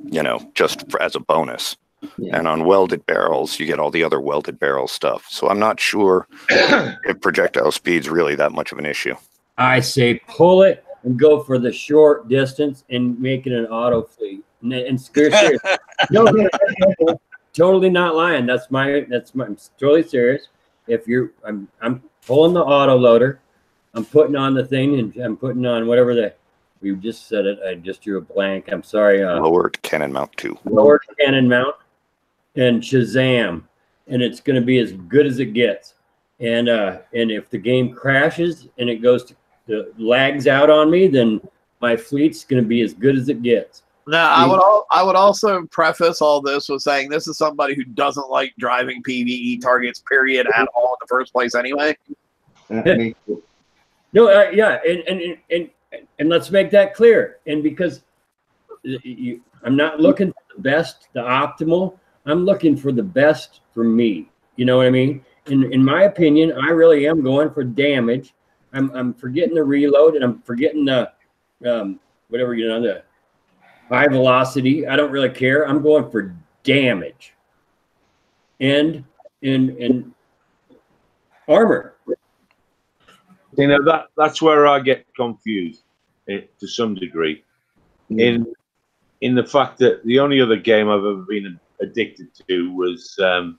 you know, just as a bonus. Yeah. And on welded barrels, you get all the other welded barrel stuff. So I'm not sure if projectile speed's really that much of an issue. I say pull it and go for the short distance and make it an auto fleet. And serious. No, totally not lying. I'm totally serious. If I'm pulling the auto loader, I'm putting on the thing and I'm putting on whatever we just said it. I just drew a blank. I'm sorry. Lowered cannon mount 2. Lowered cannon mount and Shazam, and it's going to be as good as it gets. And if the game crashes and it goes to lags out on me, then my fleet's going to be as good as it gets. Now, I would also preface all this with saying this is somebody who doesn't like driving PvE targets, period, at all in the first place anyway. No, yeah, and let's make that clear. And because I'm not looking best, the optimal. I'm looking for the best for me. You know what I mean? In my opinion, I really am going for damage. I'm forgetting the reload, and I'm forgetting the whatever, you know, the high velocity. I don't really care. I'm going for damage and armor. You know, that's where I get confused to some degree. In the fact that the only other game I've ever been addicted to was a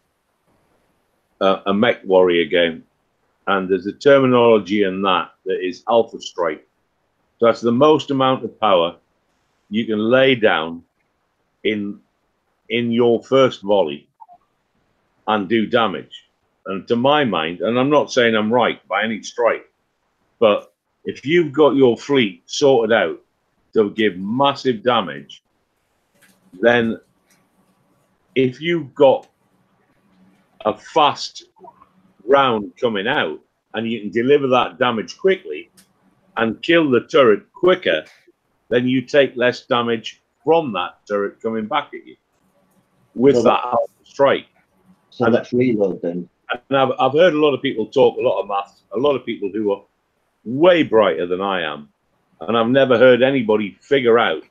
mech warrior game, and there's a terminology in that is alpha strike. So that's the most amount of power you can lay down in your first volley and do damage. And to my mind, and I'm not saying I'm right by any strike, but if you've got your fleet sorted out to give massive damage, then if you've got a fast round coming out and you can deliver that damage quickly and kill the turret quicker, then you take less damage from that turret coming back at you with So that alpha strike. So And let's reload then. And I've heard a lot of people talk a lot of maths, a lot of people who are way brighter than I am, and I've never heard anybody figure out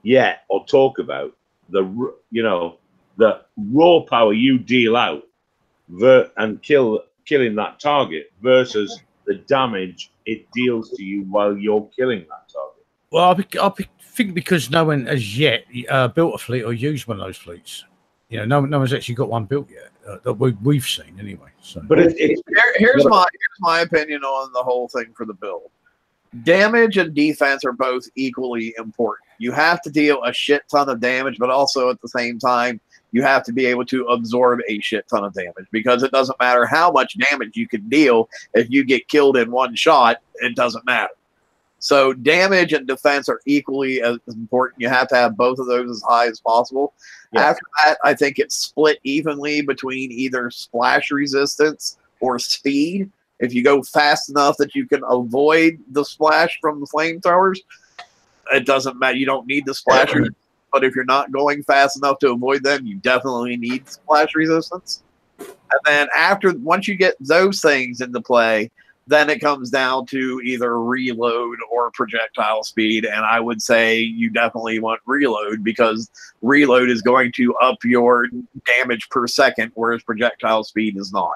yet or talk about the raw power you deal out and killing that target versus the damage it deals to you while you're killing that target. Well, I think because no one has yet built a fleet or used one of those fleets. You know, no one's actually got one built yet that we've seen anyway. So, but here's my opinion on the whole thing for the build. Damage and defense are both equally important. You have to deal a shit ton of damage, but also at the same time, you have to be able to absorb a shit ton of damage, because it doesn't matter how much damage you can deal. If you get killed in one shot, it doesn't matter. So damage and defense are equally as important. You have to have both of those as high as possible. Yeah. After that, I think it's split evenly between either splash resistance or speed. If you go fast enough that you can avoid the splash from the flamethrowers, it doesn't matter. You don't need the splash resistance. But if you're not going fast enough to avoid them, you definitely need splash resistance. And then once you get those things into play, then it comes down to either reload or projectile speed. And I would say you definitely want reload, because reload is going to up your damage per second, whereas projectile speed is not.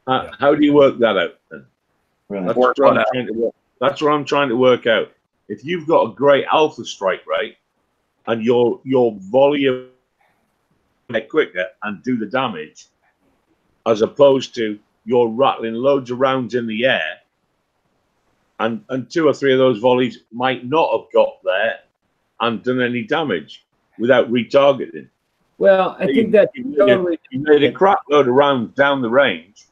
How do you work that out then? Right. That's what I'm trying to work out. If you've got a great alpha strike rate and your volume quicker and do the damage, as opposed to you're rattling loads of rounds in the air, and 2 or 3 of those volleys might not have got there and done any damage without retargeting. Well, I think that you made a crap load of rounds down the range,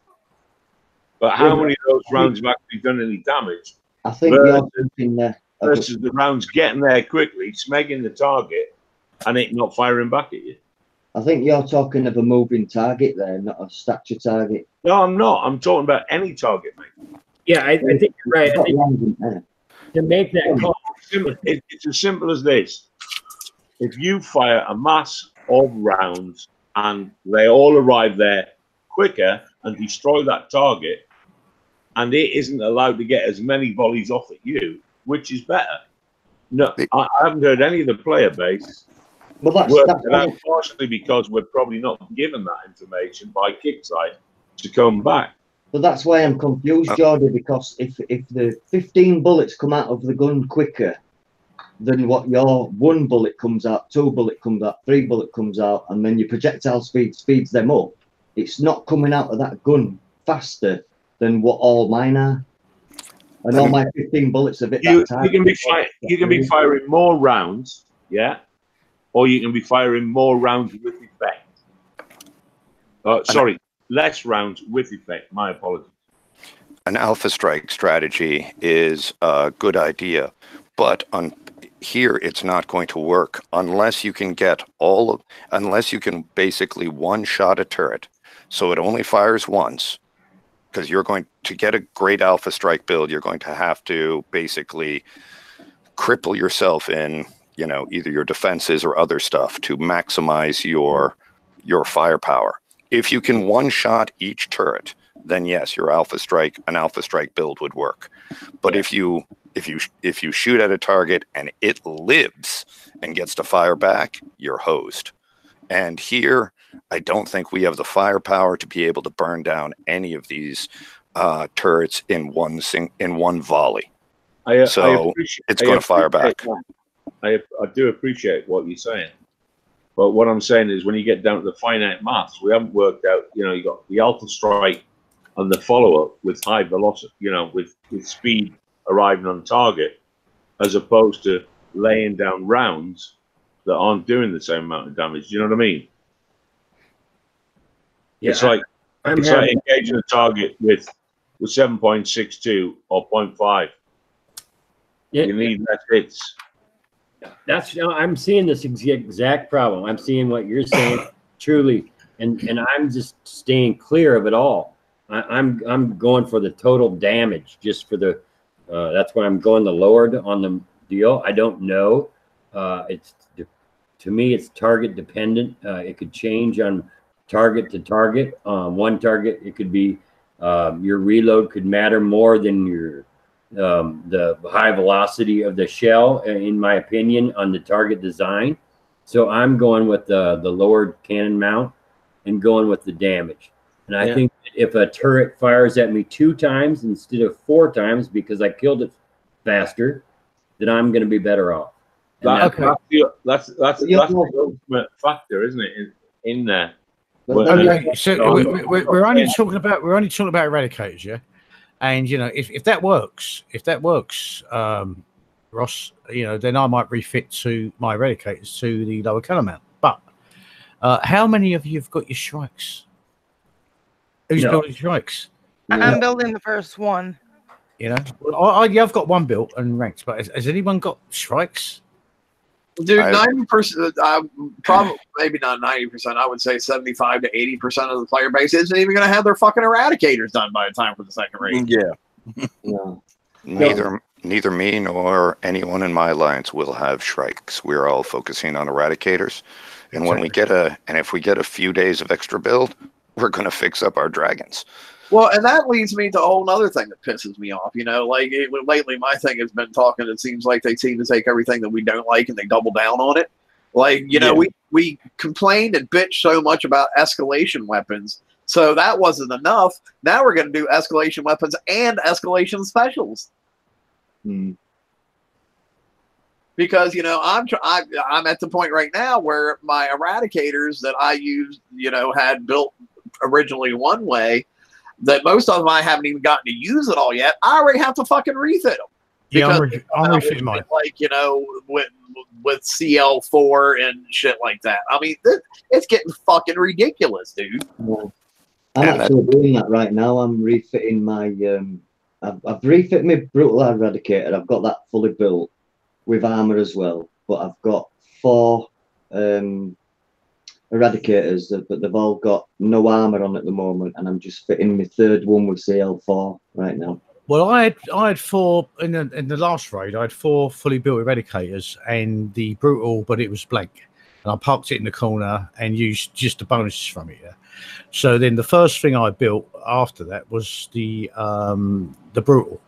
but how many of those rounds have actually done any damage? I think you're thinking there. Versus the rounds getting there quickly, smegging the target, and it not firing back at you. I think you're talking of a moving target there, not a stature target. No, I'm not. I'm talking about any target, mate. Yeah, I think you're right. I think to make that call, it's as simple as this. If you fire a mass of rounds and they all arrive there quicker and destroy that target, and it isn't allowed to get as many volleys off at you, which is better? No, I haven't heard any of the player base work it out, partially because we're probably not given that information by Kickside to come back. But that's why I'm confused, Jordy, because if the 15 bullets come out of the gun quicker than what your 1 bullet comes out, 2 bullet comes out, 3 bullet comes out, and then your projectile speed speeds them up, it's not coming out of that gun faster than what all mine are. And all my 15 bullets have hit that target. You can be firing more rounds, yeah, or you can be firing more rounds with effect. Sorry, less rounds with effect. My apologies. An alpha strike strategy is a good idea, but here it's not going to work unless you can get unless you can basically one-shot a turret, so it only fires once. Because you're going to get a great alpha strike build, you're going to have to basically cripple yourself in, you know, either your defenses or other stuff to maximize your firepower. If you can one-shot each turret, then yes, an Alpha Strike build would work. But if you shoot at a target and it lives and gets to fire back, you're hosed. And here, I don't think we have the firepower to be able to burn down any of these turrets in one volley. It's going to fire back. I do appreciate what you're saying. But what I'm saying is when you get down to the finite maths, we haven't worked out, you know, you got the Alpha Strike and the follow-up with high velocity, you know, with speed arriving on target, as opposed to laying down rounds that aren't doing the same amount of damage. Do you know what I mean? Yeah, it's like engaging a target with 7.62 or 0.5. Yeah, you need less hits. That's, you know, I'm seeing this exact problem. I'm seeing what you're saying truly, and I'm just staying clear of it all. I'm going for the total damage, just for the. That's why I'm going the lower on the deal. I don't know. It's to me, it's target dependent. It could change on target to target. One target, it could be your reload could matter more than your the high velocity of the shell, in my opinion, on the target design. So I'm going with the lowered cannon mount and going with the damage. And I think if a turret fires at me 2 times instead of 4 times because I killed it faster, then I'm going to be better off. That's the ultimate factor, isn't it? In there. Okay, so we're only talking about eradicators, yeah. And you know, if that works, Ross, you know, then I might refit to my eradicators to the lower cannon mount. But how many of you have got your strikes? Who's building strikes? I'm building the first one. You know, I've got one built and ranked, but has anyone got strikes? Dude, 90%, probably maybe not 90%. I would say 75 to 80% of the player base isn't even going to have their fucking eradicators done by the time for the second raid. Yeah. Neither me nor anyone in my alliance will have strikes. We're all focusing on eradicators, and when if we get a few days of extra build, we're going to fix up our dragons. Well, and that leads me to a whole other thing that pisses me off. You know, like lately, my thing has been talking. It seems like they seem to take everything that we don't like and they double down on it. Like, you know, we complained and bitched so much about escalation weapons, so that wasn't enough. Now we're going to do escalation weapons and escalation specials. Because, you know, I'm at the point right now where my eradicators that I used, you know, had built originally one way, that most of them I haven't even gotten to use it all yet. I already have to fucking refit them. Yeah, I'm refitting mine. Like, you know, with CL4 and shit like that. I mean, it's getting fucking ridiculous, dude. Yeah. I'm actually doing that right now. I'm refitting my. I've refit my brutal eradicator. I've got that fully built with armor as well. But I've got 4 eradicators, but they've all got no armor on at the moment, and I'm just fitting my 3rd one with CL4 right now. Well, I had 4 in the last raid. I had 4 fully built eradicators and the brutal, but it was blank, and I parked it in the corner and used just the bonuses from it. Yeah. So then the first thing I built after that was the brutal,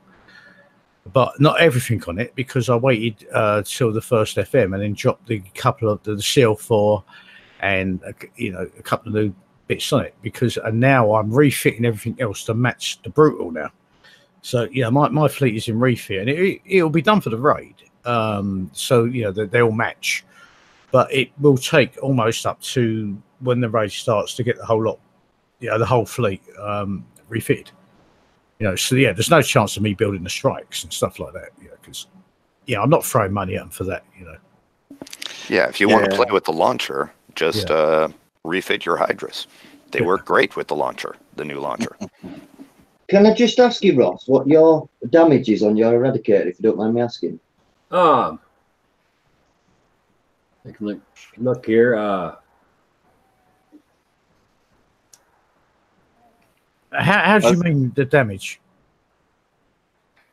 but not everything on it, because I waited till the first FM and then dropped the couple of the CL4 and you know, a couple of new bits on it, because now I'm refitting everything else to match the brutal now. So yeah, my fleet is in refit, and it'll be done for the raid. So you know, they all match, but it will take almost up to when the raid starts to get the whole lot, you know, the whole fleet refitted. You know, so yeah, there's no chance of me building the strikes and stuff like that. You know, because I'm not throwing money at them for that. You know. Yeah, if you want to play with the launcher, just refit your Hydras. They work great with the launcher, the new launcher. Can I just ask you, Ross, what your damage is on your eradicator, if you don't mind me asking? I can look here. How do you mean the damage?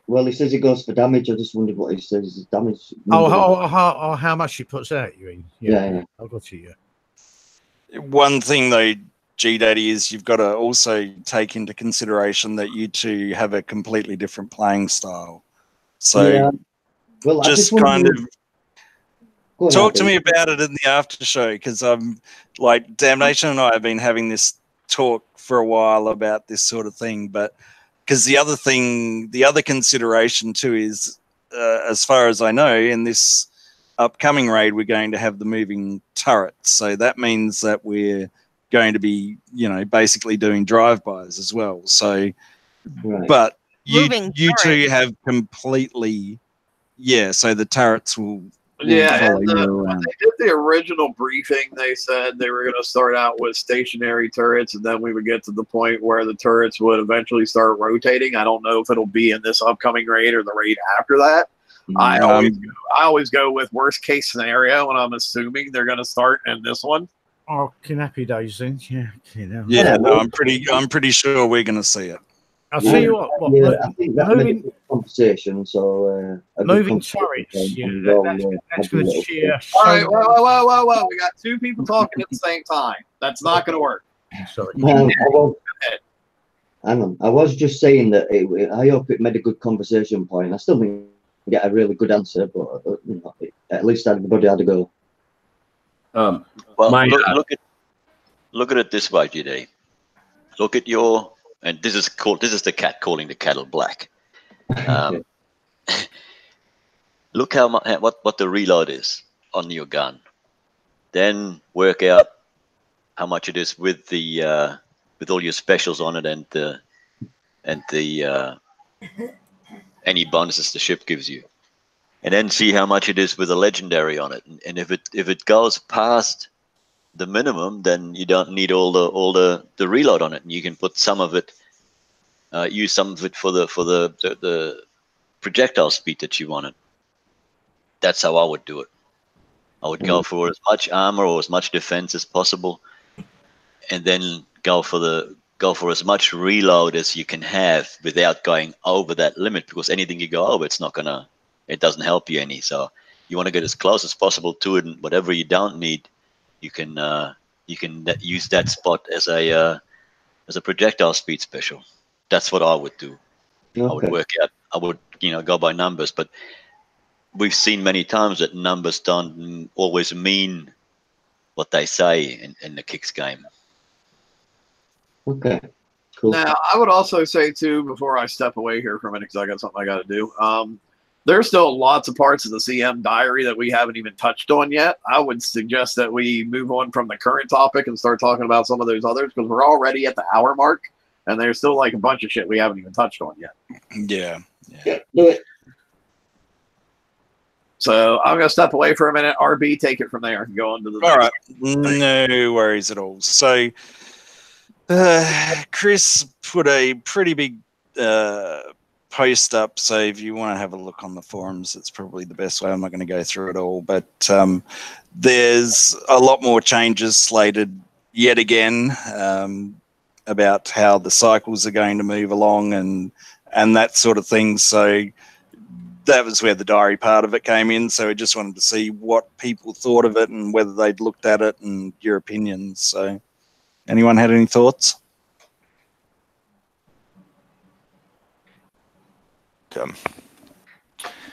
Well, he says he goes for damage. I just wondered what he says is damage. How much he puts out, you mean? Yeah. I got you, yeah. One thing though, G Daddy, is you've got to also take into consideration that you two have a completely different playing style. So Yeah. Well, just kind of talk to me about it in the after show, because I'm like, Damnation and I have been having this talk for a while about this sort of thing, but because the other consideration too is, as far as I know, in this upcoming raid, we're going to have the moving turrets. So that means that we're going to be, basically doing drive-bys as well. So, but you two have completely, so the turrets will follow you around. When they did the original briefing, they said they were going to start out with stationary turrets, and then we would get to the point where the turrets would eventually start rotating. I don't know if it'll be in this upcoming raid or the raid after that. I always go with worst case scenario, and I'm assuming they're going to start in this one. Oh, happy days then. Yeah. No, I'm pretty sure we're going to see it. I'll tell you what. Yeah, I think that made a good conversation. So moving turrets. That's going to cheer. All right, whoa! We got two people talking at the same time. That's not going to work. Sorry. Hang on. I was just saying that I hope it made a good conversation point. I still didn't get a really good answer, but at least everybody had a go. Well, look at it this way, GD. Look at your. And this is the cat calling the cattle black. Look what the reload is on your gun. Then work out how much it is with the with all your specials on it and the any bonuses the ship gives you, and then see how much it is with a legendary on it. And if it goes past the minimum, then you don't need all the reload on it, and you can put some of it, use some of it for the projectile speed that you wanted. That's how I would do it. I would go for as much armor or as much defense as possible, and then go for as much reload as you can have without going over that limit, because anything you go over, it doesn't help you any. So you want to get as close as possible to it, and whatever you don't need, you can use that spot as a projectile speed special. That's what I would do. Okay. I would work out. I would go by numbers, but we've seen many times that numbers don't always mean what they say in the kicks game. Okay, cool. Now I would also say too, before I step away here for a minute, because I got something I got to do. There's still lots of parts of the CM diary that we haven't even touched on yet. I would suggest that we move on from the current topic and start talking about some of those others, because we're already at the hour mark, and there's still like a bunch of shit we haven't even touched on yet. Yeah. Do it. So I'm going to step away for a minute. RB, take it from there and go on to the all right. No worries at all. So Chris put a pretty big post up, so if you want to have a look on the forums, it's probably the best way. I'm not going to go through it all, but there's a lot more changes slated yet again about how the cycles are going to move along and that sort of thing. So that was where the diary part of it came in. So I just wanted to see what people thought of it and whether they'd looked at it and your opinions. So anyone had any thoughts?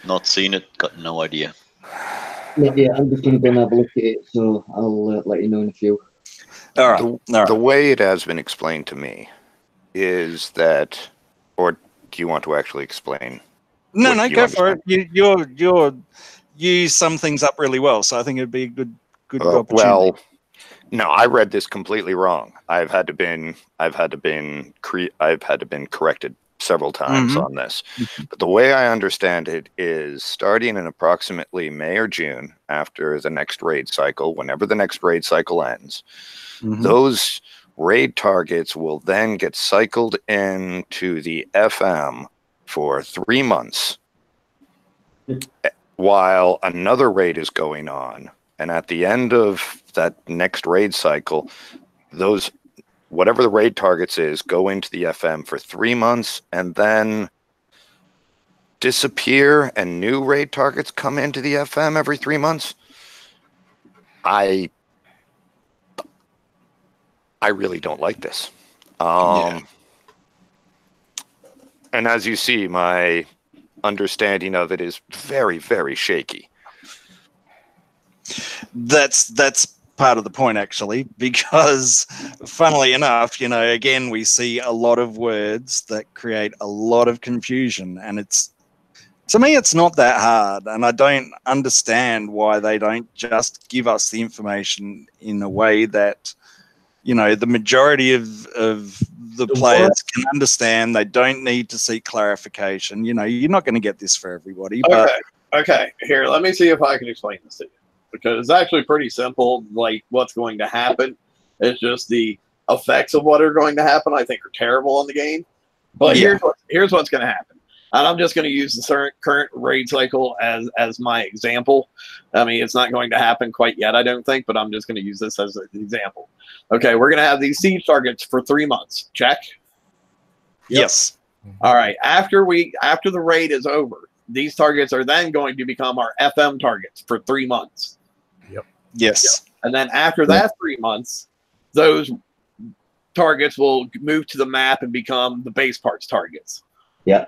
Not seen it, got no idea. Yeah, I'm just going to go and have a look at it, so I'll let you know in a few. All right. The way it has been explained to me is that, or do you want to actually explain? No, go for it. You sum things up really well, so I think it'd be a good opportunity. Well, no, I read this completely wrong. I've had to been corrected several times on this. But the way I understand it is starting in approximately May or June after the next raid cycle, whenever the next raid cycle ends, those raid targets will then get cycled into the FM for 3 months while another raid is going on. And at the end of that next raid cycle, those whatever the raid targets is go into the FM for 3 months, and then disappear and new raid targets come into the FM every 3 months, I really don't like this. And as you see, my understanding of it is very, very shaky. That's part of the point, actually, because funnily enough, you know, again, we see a lot of words that create a lot of confusion, and it's, to me, it's not that hard, and I don't understand why they don't just give us the information in a way that, you know, the majority of the players can understand. They don't need to seek clarification. You know, you're not going to get this for everybody. But okay, here, let me see if I can explain this to you, because it's actually pretty simple. Like, what's going to happen, it's just the effects of what are going to happen, I think, are terrible in the game. But here's what's going to happen. And I'm just going to use the current raid cycle as my example. I mean, it's not going to happen quite yet, I don't think, but I'm just going to use this as an example. Okay, we're going to have these siege targets for 3 months. Check? Yep. Yes. All right. After the raid is over, these targets are then going to become our FM targets for 3 months. Yep. Yes. Yep. And then after that 3 months, those targets will move to the map and become the base parts targets. Yeah.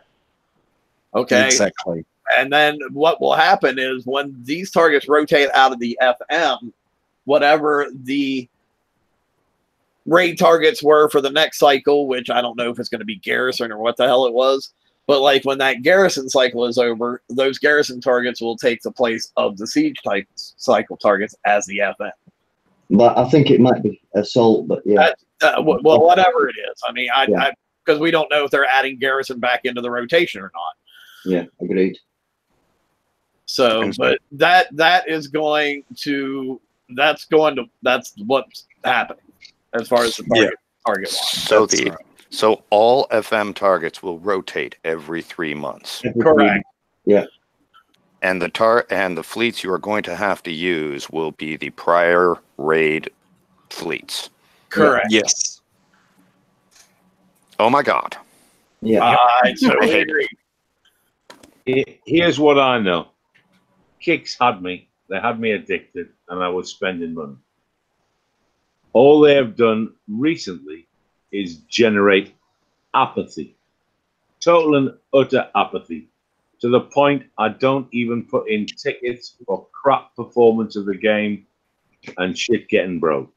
Okay. Exactly. And then what will happen is when these targets rotate out of the FM, whatever the raid targets were for the next cycle, which I don't know if it's going to be garrison or what the hell it was, but like when that garrison cycle is over, those garrison targets will take the place of the siege type cycle targets as the FM. But I think it might be assault, but yeah. Well, whatever it is. I mean, because we don't know if they're adding garrison back into the rotation or not. Yeah, agreed. So, but that's what's happening as far as the target line. So all FM targets will rotate every 3 months. Correct. Yeah. And the fleets you are going to have to use will be the prior raid fleets. Correct. Yes. Oh my God. Yeah. I totally agree. Here's what I know. Kicks had me. They had me addicted, and I was spending money. All they have done recently is generate apathy. Total and utter apathy. To the point I don't even put in tickets for crap performance of the game and shit getting broke.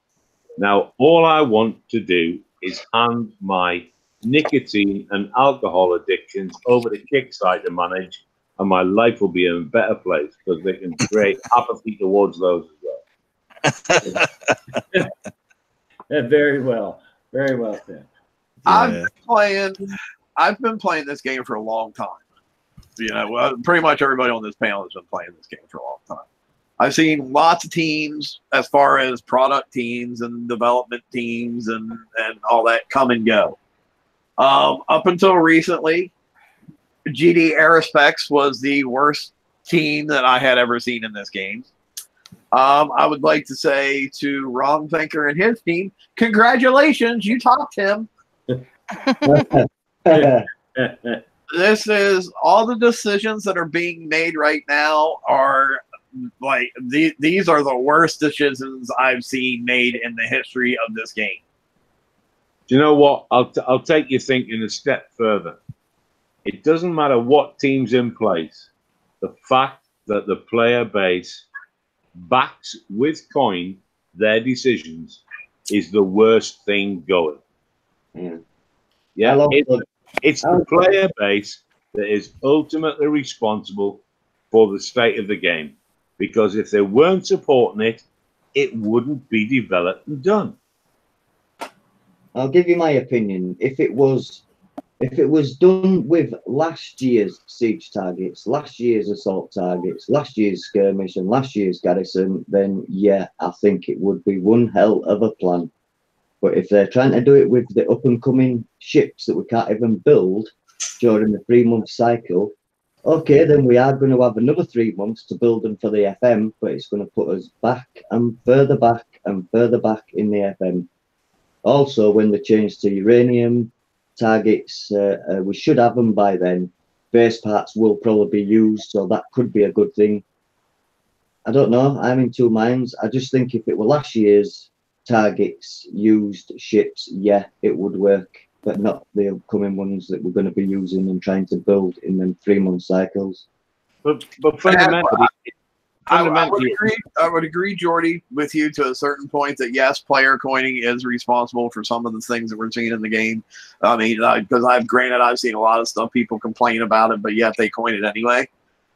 Now, all I want to do is hand my nicotine and alcohol addictions over to Kickside to manage, and my life will be in a better place because they can create apathy towards those as well. Very well said. Yeah. I've been playing this game for a long time. You know, pretty much everybody on this panel has been playing this game for a long time. I've seen lots of teams as far as product teams and development teams and all that come and go. Up until recently, GD Aerospecs was the worst team that I had ever seen in this game. I would like to say to Ron Thinker and his team, congratulations, you topped him. This is all the decisions that are being made right now are like these are the worst decisions I've seen made in the history of this game. Do you know what? I'll take your thinking a step further. It doesn't matter what team's in place. The fact that the player base backs with coin their decisions is the worst thing going. Yeah, it's the player base that is ultimately responsible for the state of the game. Because if they weren't supporting it, it wouldn't be developed and done. I'll give you my opinion. If it was done with last year's siege targets, last year's assault targets, last year's skirmish, and last year's garrison, then yeah, I think it would be one hell of a plan. But if they're trying to do it with the up and coming ships that we can't even build during the 3 month cycle, okay, then we are going to have another 3 months to build them for the FM, but it's going to put us back and further back and further back in the FM. Also, when they change to uranium targets, we should have them by then. base parts will probably be used, so that could be a good thing. I don't know. I'm in two minds. I just think if it were last year's targets used ships, yeah, it would work, but not the upcoming ones that we're going to be using and trying to build in them 3-month cycles. But fundamentally, I would agree, Jordy, with you to a certain point that yes, player coining is responsible for some of the things that we're seeing in the game. I mean, because I've seen a lot of stuff people complain about it, but yet they coin it anyway.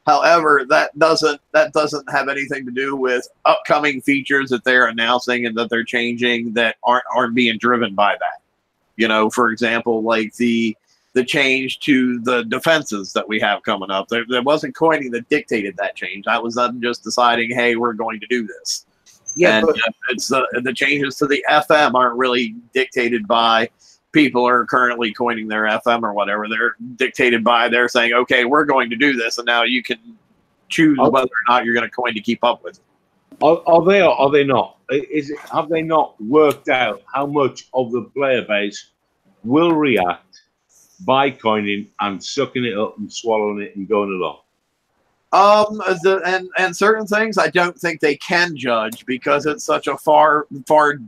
However, that doesn't have anything to do with upcoming features that they're announcing and that they're changing that aren't being driven by that. You know, for example, like the change to the defenses that we have coming up. There wasn't coining that dictated that change. That was them just deciding, hey, we're going to do this. Yeah, and it's the changes to the FM aren't really dictated by people are currently coining their FM or whatever. They're dictated by they're saying, okay, we're going to do this, and now you can choose whether or not you're going to coin to keep up with it. Are they or are they not? Have they not worked out how much of the player base will react by coining and sucking it up and swallowing it and going along? And certain things I don't think they can judge because it's such a far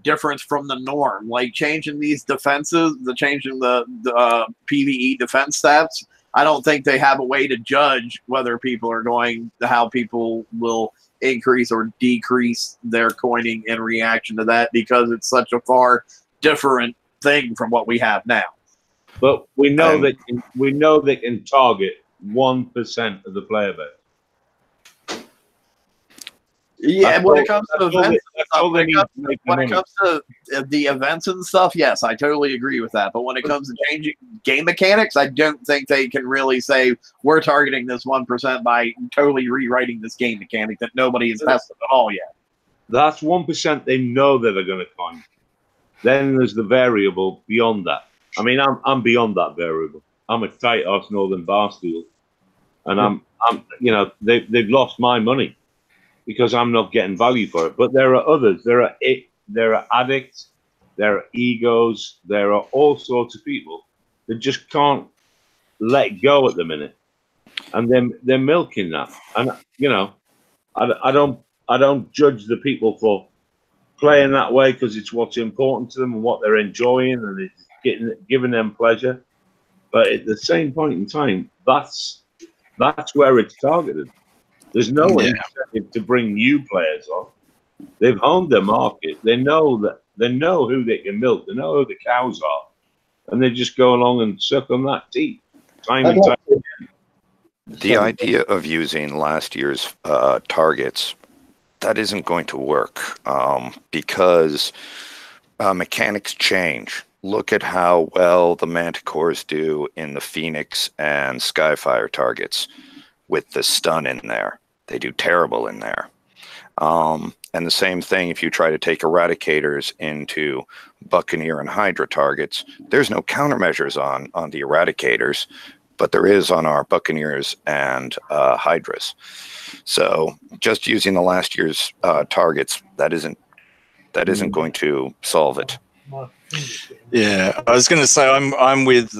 difference from the norm. Like changing these defenses, changing the PvE defense stats. I don't think they have a way to judge whether how people will increase or decrease their coining in reaction to that because it's such a far different thing from what we have now. But we know they can target 1% of the player base. Yeah, when it comes to events, when it comes to the events and stuff, yes, I totally agree with that. But when it comes to changing game mechanics, I don't think they can really say we're targeting this 1% by totally rewriting this game mechanic that nobody has tested at all yet. That's 1% they know that they're going to coin. Then there's the variable beyond that. I mean, I'm beyond that variable. I'm a tight ass Northern Barstool, and I'm they've lost my money because I'm not getting value for it. But there are others. There are addicts. There are egos. There are all sorts of people that just can't let go at the minute, and they're milking that. And I don't judge the people for playing that way because it's what's important to them and what they're enjoying and it's giving them pleasure. But at the same point in time, that's where it's targeted. There's no incentive to bring new players on. They've honed their market. They know who they can milk. They know who the cows are, and they just go along and suck on that teat time and time again. The idea of using last year's targets, that isn't going to work because mechanics change. Look at how well the Manticores do in the Phoenix and Skyfire targets with the stun in there. They do terrible in there. And the same thing if you try to take Eradicators into Buccaneer and Hydra targets. There's no countermeasures on the Eradicators, but there is on our Buccaneers and Hydras. So just using the last year's targets, that isn't going to solve it. Yeah, I was going to say I'm with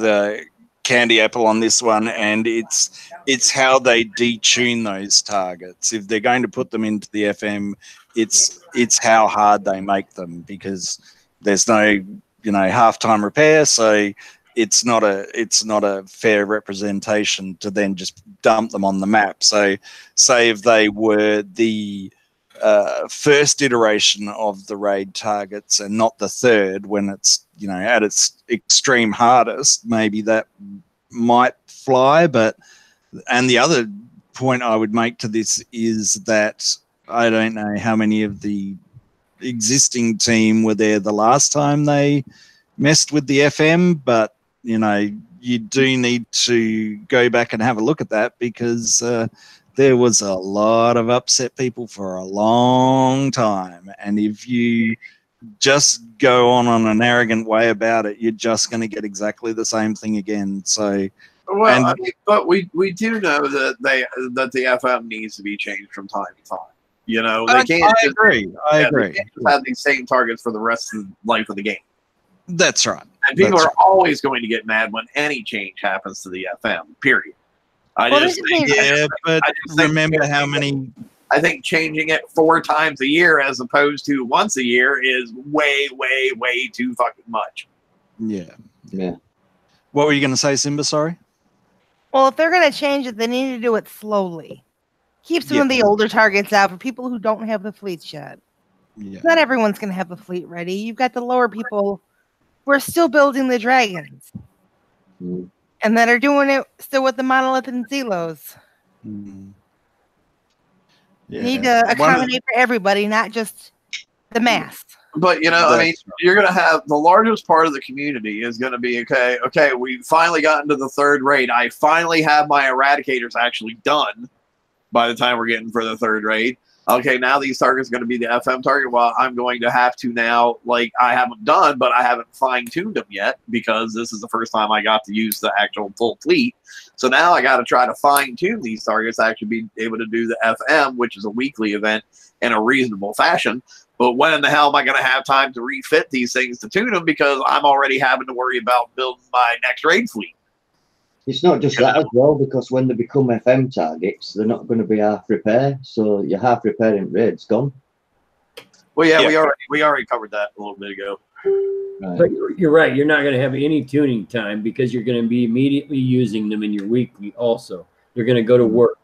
Candy Apple on this one, and it's how they detune those targets. If they're going to put them into the FM, it's how hard they make them because there's no halftime repair, so it's not a fair representation to then just dump them on the map. So say if they were the first iteration of the raid targets and not the third when it's at its extreme hardest, maybe that might fly. And the other point I would make to this is that I don't know how many of the existing team were there the last time they messed with the FM, but you do need to go back and have a look at that because there was a lot of upset people for a long time. And if you just go on an arrogant way about it, you're just going to get exactly the same thing again. So, but we do know that the FM needs to be changed from time to time. They can't. I agree. They can't just have these same targets for the rest of the life of the game. That's right. And people are always going to get mad when any change happens to the FM. Period. But remember how many. I think changing it 4 times a year as opposed to once a year is way, way, way too fucking much. Yeah. Yeah. What were you going to say, Simba? Sorry. Well, if they're going to change it, they need to do it slowly. Keep some of the older targets out for people who don't have the fleets yet. Yeah. Not everyone's going to have the fleet ready. You've got the lower people who are still building the dragons. Mm. And that are doing it still with the monolith and Zelos. Mm. You need to accommodate for everybody, not just the mass. But, you know, I mean, you're going to have the largest part of the community is going to be, okay, we finally got into the 3rd raid. I finally have my eradicators actually done by the time we're getting for the 3rd raid. Okay, now these targets are going to be the FM target. Well, I'm going to have to now, like, I haven't done, but I haven't fine-tuned them yet because this is the first time I got to use the actual full fleet. So now I got to try to fine-tune these targets to actually be able to do the FM, which is a weekly event, in a reasonable fashion. But when in the hell am I going to have time to refit these things to tune them because I'm already having to worry about building my next raid fleet? It's not just that as well, because when they become FM targets, they're not going to be half repair. So your half repairing raid's gone. Well, yeah, we already covered that a little bit ago. Right. But you're right. You're not going to have any tuning time because you're going to be immediately using them in your weekly also. They're going to go to work.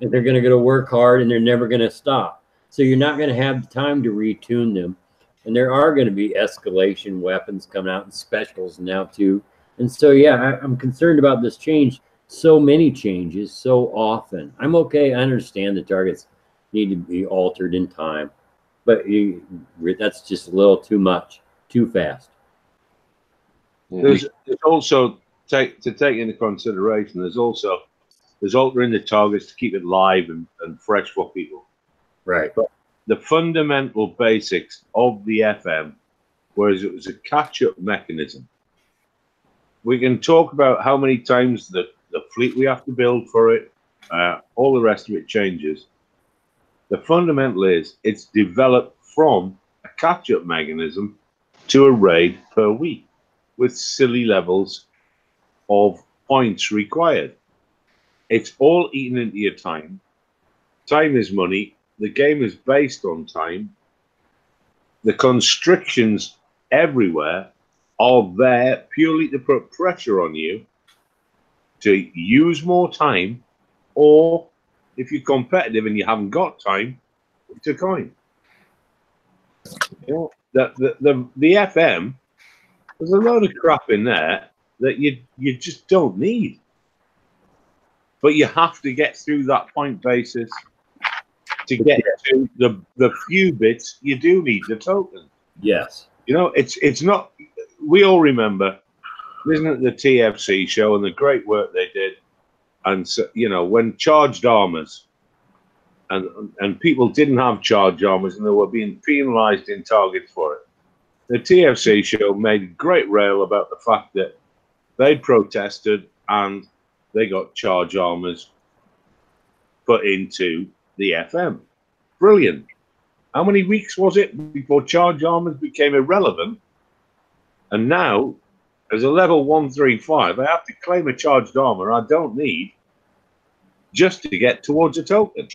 And they're going to go to work hard, and they're never going to stop. So you're not going to have the time to retune them. And there are going to be escalation weapons coming out and specials now too. And so, yeah, I'm concerned about this change. So many changes so often. I'm okay. I understand the targets need to be altered in time. But that's just a little too much, too fast. There's also, to take into consideration, there's altering the targets to keep it live and fresh for people. Right. But the fundamental basics of the FM, whereas it was a catch-up mechanism, we can talk about how many times the fleet we have to build for it, all the rest of it changes. The fundamental is it's developed from a catch-up mechanism to a raid per week with silly levels of points required. It's all eaten into your time. Time is money. The game is based on time. The constrictions everywhere are there purely to put pressure on you to use more time, or if you're competitive and you haven't got time, to coin. You know, the FM, there's a load of crap in there that you just don't need. But you have to get through that point basis to get to the few bits you do need the token. Yes. You know, it's not. We all remember, isn't it, the TFC show and the great work they did, and so, you know, when charged armors, and people didn't have charged armors and they were being penalised in targets for it. The TFC show made a great rail about the fact that they protested and they got charge armors put into the FM. Brilliant. How many weeks was it before charge armors became irrelevant? And now, as a level 135, I have to claim a charged armor I don't need just to get towards a token.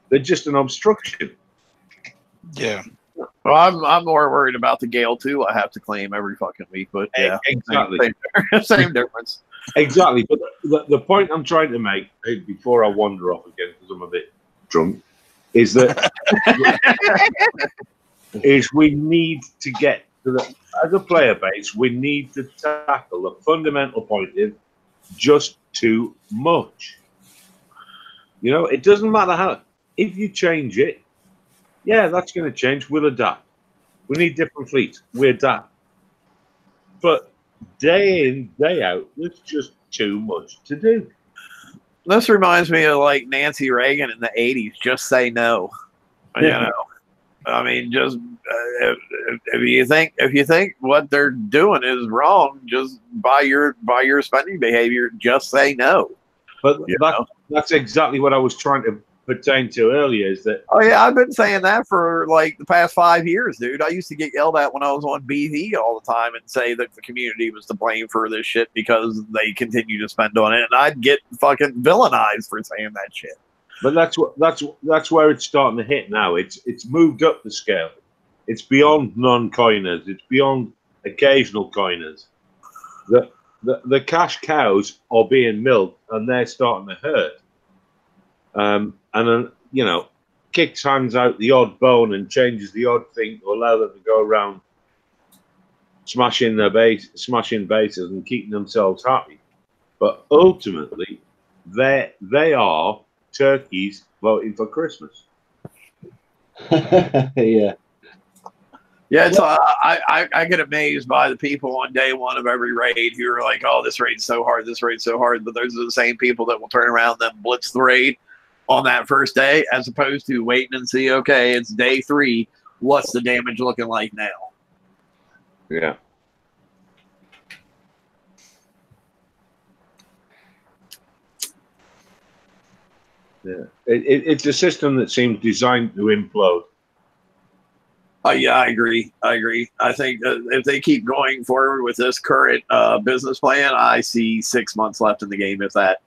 They're just an obstruction. Yeah. Well, I'm more worried about the Gale too. I have to claim every fucking week, but yeah, exactly. Same difference. Exactly. But the point I'm trying to make before I wander off again because I'm a bit drunk is that is we need to get to the, as a player base, we need to tackle the fundamental point is just too much. You know, it doesn't matter how. If you change it, yeah, that's going to change. We'll adapt. We need different fleets. We adapt. But day in, day out, there's just too much to do. This reminds me of like Nancy Reagan in the 80s. Just say no. You know, I mean, just if you think what they're doing is wrong, just by your spending behavior, just say no. But that's exactly what I was trying to pertained to earlier is that. Oh yeah, I've been saying that for like the past 5 years, dude. I used to get yelled at when I was on BV all the time and say that the community was to blame for this shit because they continue to spend on it, and I'd get fucking villainized for saying that shit. But that's where it's starting to hit now. It's moved up the scale. It's beyond non-coiners. It's beyond occasional coiners. The cash cows are being milked, and they're starting to hurt. And then, you know, Kicks hands out the odd bone and changes the odd thing to allow them to go around smashing bases and keeping themselves happy. But ultimately, they are turkeys voting for Christmas. Yeah. Yeah, it's, I get amazed by the people on day one of every raid who are like, oh, this raid's so hard, this raid's so hard. But those are the same people that will turn around and blitz the raid on that first day, as opposed to waiting and see, okay, it's day 3. What's the damage looking like now? Yeah. Yeah. It's a system that seems designed to implode. Yeah, I agree. I think that if they keep going forward with this current business plan, I see 6 months left in the game, if that.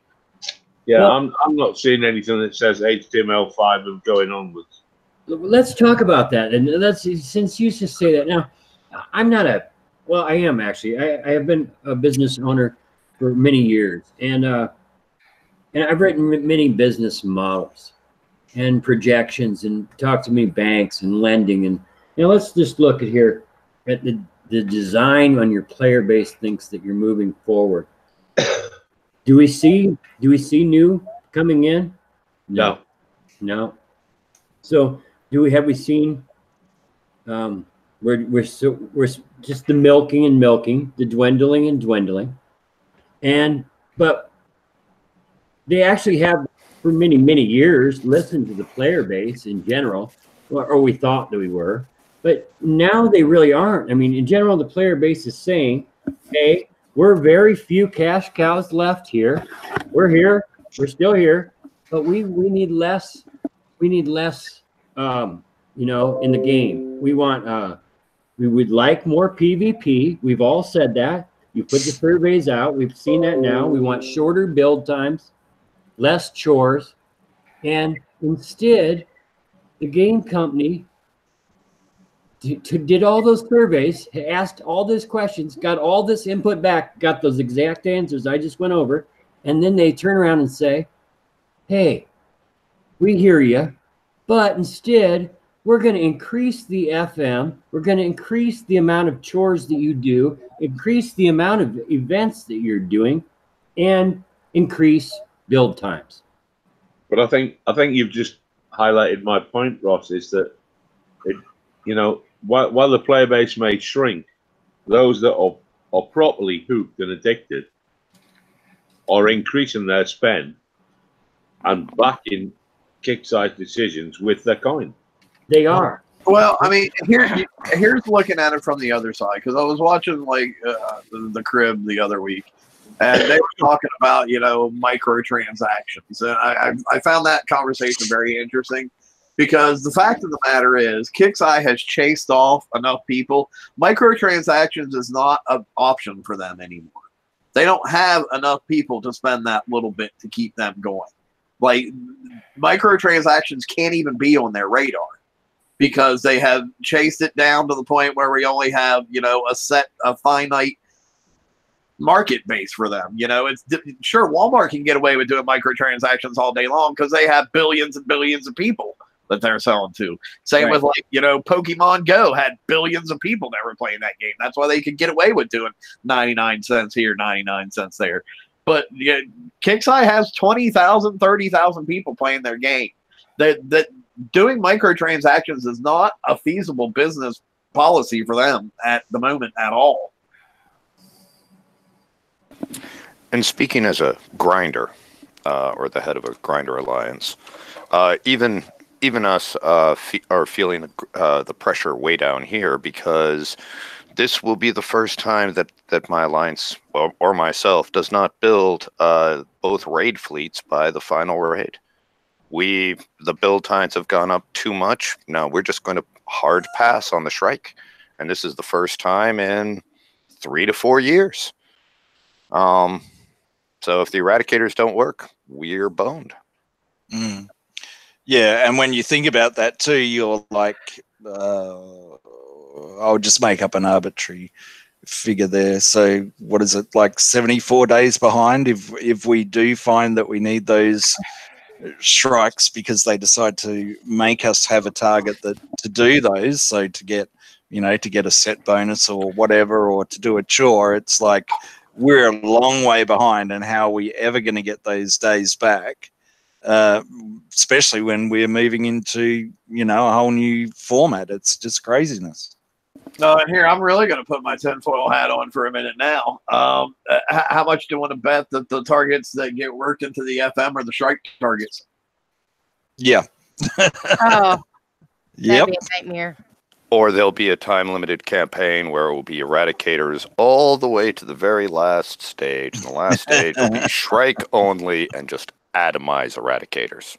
Yeah, well, I'm not seeing anything that says HTML5 of going onwards. Let's talk about that. And since you just say that now, I'm not a, well, I am actually. I have been a business owner for many years, and I've written many business models and projections, and talked to many banks and lending. And let's just look at here at the design on your player base thinks that you're moving forward. Do we see new coming in? No. So have we seen? We're just the milking and milking, the dwindling and dwindling, but they actually have for many years listened to the player base in general, or we thought that we were, but now they really aren't. I mean, in general, the player base is saying, hey, we're very few cash cows left here. We're here. We're still here, but we need less. We need less. In the game, we want. We would like more PvP. We've all said that. You put the surveys out. We've seen that now. We want shorter build times, less chores, and instead, the game company did all those surveys, asked all those questions, got all this input back, got those exact answers I just went over, and then they turn around and say, hey, we hear you, but instead, we're going to increase the FM, we're going to increase the amount of chores that you do, increase the amount of events that you're doing, and increase build times. But I think you've just highlighted my point, Ross, is that while the player base may shrink, those that are properly hooked and addicted are increasing their spend and backing kick-size decisions with their coin. They are. Well, I mean, here's looking at it from the other side, because I was watching like the crib the other week, and they were talking about microtransactions, and I found that conversation very interesting, because the fact of the matter is, Kixeye has chased off enough people. Microtransactions is not an option for them anymore. They don't have enough people to spend that little bit to keep them going. Like, microtransactions can't even be on their radar, because they have chased it down to the point where we only have, a finite market base for them. It's sure Walmart can get away with doing microtransactions all day long because they have billions and billions of people that they're selling to. Same with Pokemon Go had billions of people that were playing that game. That's why they could get away with doing 99 cents here, 99 cents there. But Kixeye has 20,000, 30,000 people playing their game. That doing microtransactions is not a feasible business policy for them at the moment at all. And speaking as a grinder, or the head of a grinder alliance, even us are feeling the pressure way down here, because this will be the first time that my alliance or myself does not build both raid fleets by the final raid. the build times have gone up too much. No, we're just going to hard pass on the Shrike. And this is the first time in 3 to 4 years. So if the Eradicators don't work, we're boned. Mm. Yeah, and when you think about that too, you're like, I'll just make up an arbitrary figure there. So what is it, like 74 days behind if we do find that we need those Shrikes because they decide to make us have a target that to do those, so to get a set bonus or whatever, or to do a chore, it's like we're a long way behind, and how are we ever going to get those days back, especially when we're moving into a whole new format. It's just craziness. No, and here I'm really going to put my tinfoil hat on for a minute now. How much do you want to bet that the targets that get worked into the FM are the Shrike targets? Yeah. Oh, Yep. that'd be a nightmare. Or there'll be a time-limited campaign where it will be Eradicators all the way to the very last stage. And the last stage will be Shrike only and just atomize Eradicators.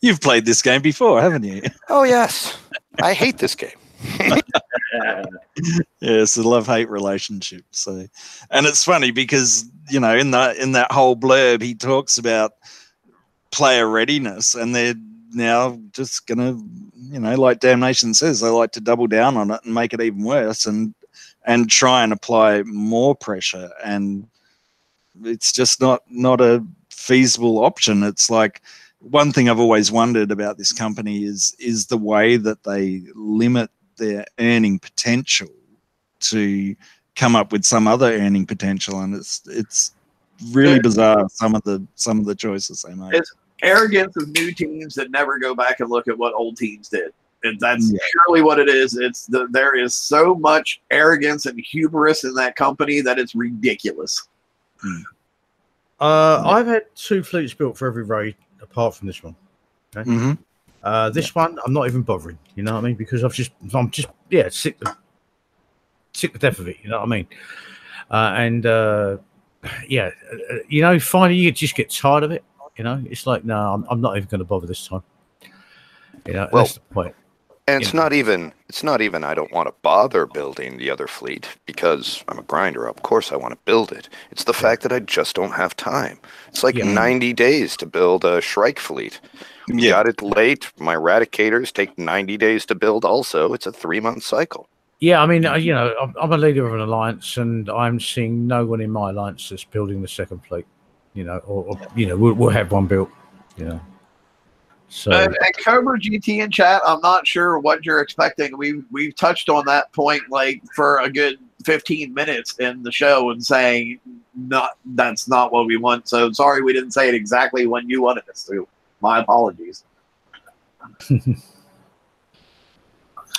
You've played this game before, haven't you? Oh, yes. I hate this game. Yeah, it's a love-hate relationship. So, and it's funny because in that whole blurb he talks about player readiness, and they're now just gonna, like Damnation says, they like to double down on it and make it even worse, and try and apply more pressure, and it's just not a feasible option. It's like, one thing I've always wondered about this company is the way that they limit their earning potential to come up with some other earning potential, and it's really bizarre, some of the choices they make. It's arrogance of new teams that never go back and look at what old teams did, and that's purely what it is. There is so much arrogance and hubris in that company that it's ridiculous. I've had 2 fleets built for every raid apart from this one. Okay? Mm-hmm. This one, I'm not even bothering. You know what I mean? Because I'm just sick to death of it. You know what I mean? Finally you just get tired of it. It's like, no, I'm not even going to bother this time. Well, that's the point. And it's not even I don't want to bother building the other fleet because I'm a grinder. Of course I want to build it. It's the fact that I just don't have time. It's like 90 days to build a Shrike fleet. We got it late. My Eradicators take 90 days to build also. It's a 3-month cycle. Yeah, I mean, I'm a leader of an alliance, and I'm seeing no one in my alliance that's building the second fleet. We'll have one built. So and Cobra GT in chat, I'm not sure what you're expecting. We've touched on that point like for a good 15 minutes in the show and saying that's not what we want. So sorry we didn't say it exactly when you wanted us to. My apologies.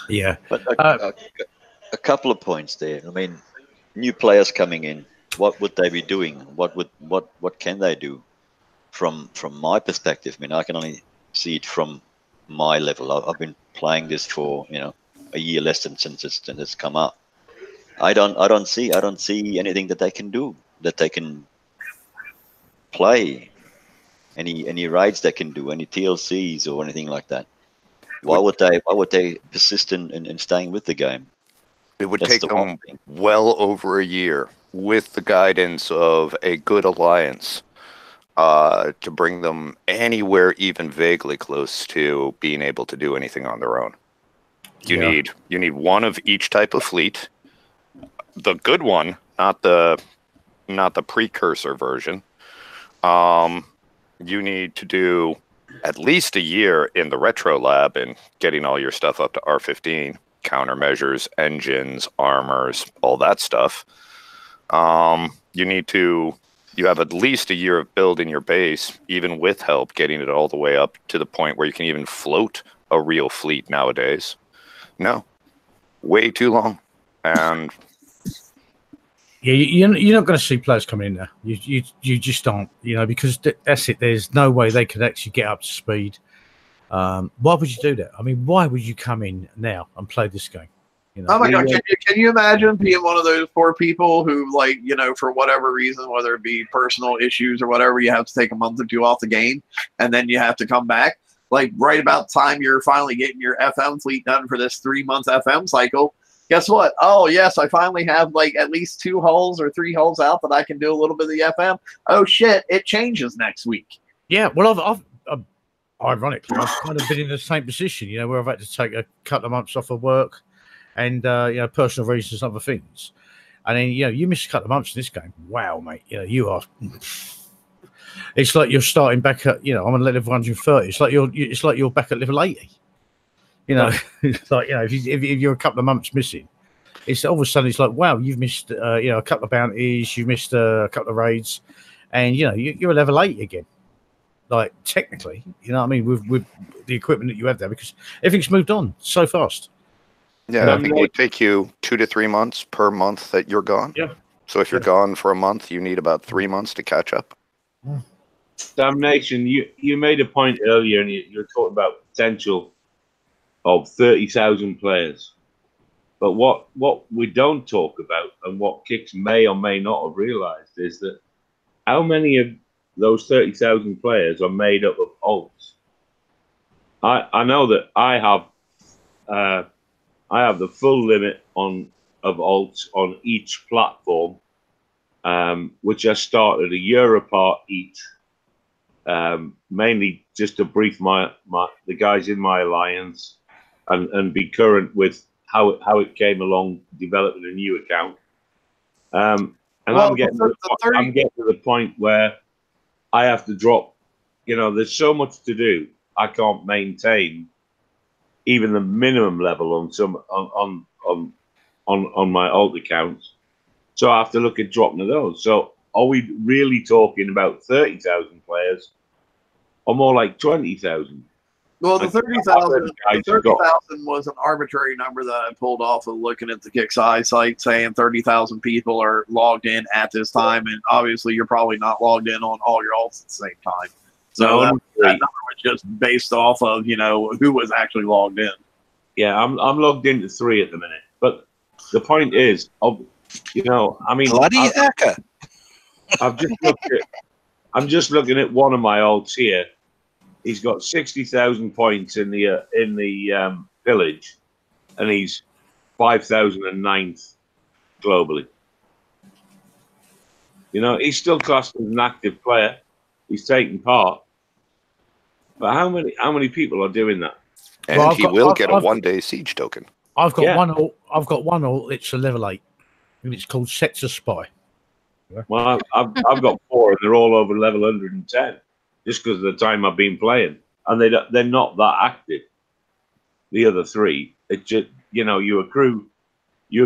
Yeah, but a couple of points there. I mean, new players coming in, what would they be doing? What can they do? From my perspective, I mean, I can only see it from my level. I've been playing this for a year less than since it's come up. I don't see anything that they can do, that they can play, any raids they can do, any TLCs or anything like that. Why would they persist in staying with the game? It would take them well over a year with the guidance of a good alliance to bring them anywhere even vaguely close to being able to do anything on their own. You need one of each type of fleet. The good one, not the precursor version. You need to do at least a year in the retro lab and getting all your stuff up to R15, countermeasures, engines, armors, all that stuff. You have at least a year of building your base, even with help, getting it all the way up to the point where you can even float a real fleet nowadays. No, way too long. And yeah, you're not going to see players coming in there. You just don't, because that's it. There's no way they could actually get up to speed. Why would you do that? I mean, why would you come in now and play this game? You know? Oh my God! Can you imagine being one of those poor people who, like, you know, for whatever reason, whether it be personal issues or whatever, you have to take a month or two off the game, and then you have to come back. Like right about the time you're finally getting your FM fleet done for this 3-month FM cycle. Guess what? Oh yes, I finally have like at least 2 hulls or 3 hulls out that I can do a little bit of the FM. Oh shit! It changes next week. Yeah, well, I've ironically, I've kind of been in the same position, you know, where I've had to take a couple of months off of work. And you know, personal reasons, other things, and then you know, you miss a couple of months in this game. Wow, mate, you know, you are. It's like you're starting back at, you know, I'm on level 130. It's like you're back at level 80. You know, it's like, you know, if you're a couple of months missing, it's all of a sudden it's like, wow, you've missed you know, a couple of bounties, you've missed a couple of raids, and you know, you're a level 80 again. Like technically, you know what I mean, with the equipment that you have there, because everything's moved on so fast. Yeah, I think it would take you 2 to 3 months per month that you're gone. Yeah. So if you're gone for a month, you need about 3 months to catch up. Damnation, you made a point earlier, and you were talking about potential of 30,000 players. But what we don't talk about, and what Kix may or may not have realized, is that how many of those 30,000 players are made up of alts. I know that I have the full limit of alts on each platform, which I started a year apart each, mainly just to brief the guys in my alliance and be current with how it came along developing a new account. And well, I'm getting to the point where I have to drop. You know, there's so much to do. I can't maintain even the minimum level on my alt accounts, so I have to look at dropping of those. So, are we really talking about 30,000 players, or more like 20,000? Well, the 30,000 was an arbitrary number that I pulled off of looking at the Kixeye site, saying 30,000 people are logged in at this time, and obviously you're probably not logged in on all your alts at the same time. So that number was just based off of, you know, who was actually logged in. Yeah, I'm logged into 3 at the minute. But the point is, you know, I mean, bloody hacker. I'm just looking at one of my alts here. He's got 60,000 points in the village, and he's 5,009th globally. You know, he's still classed as an active player. He's taking part. But how many people are doing that? And well, he will get a 1-day siege token. I've got one alt. I've got one alt. It's a level 8, and it's called Sector Spy. Well, I've got 4, and they're all over level 110, just because of the time I've been playing, and they're not that active. The other 3, it just, you know, you accrue the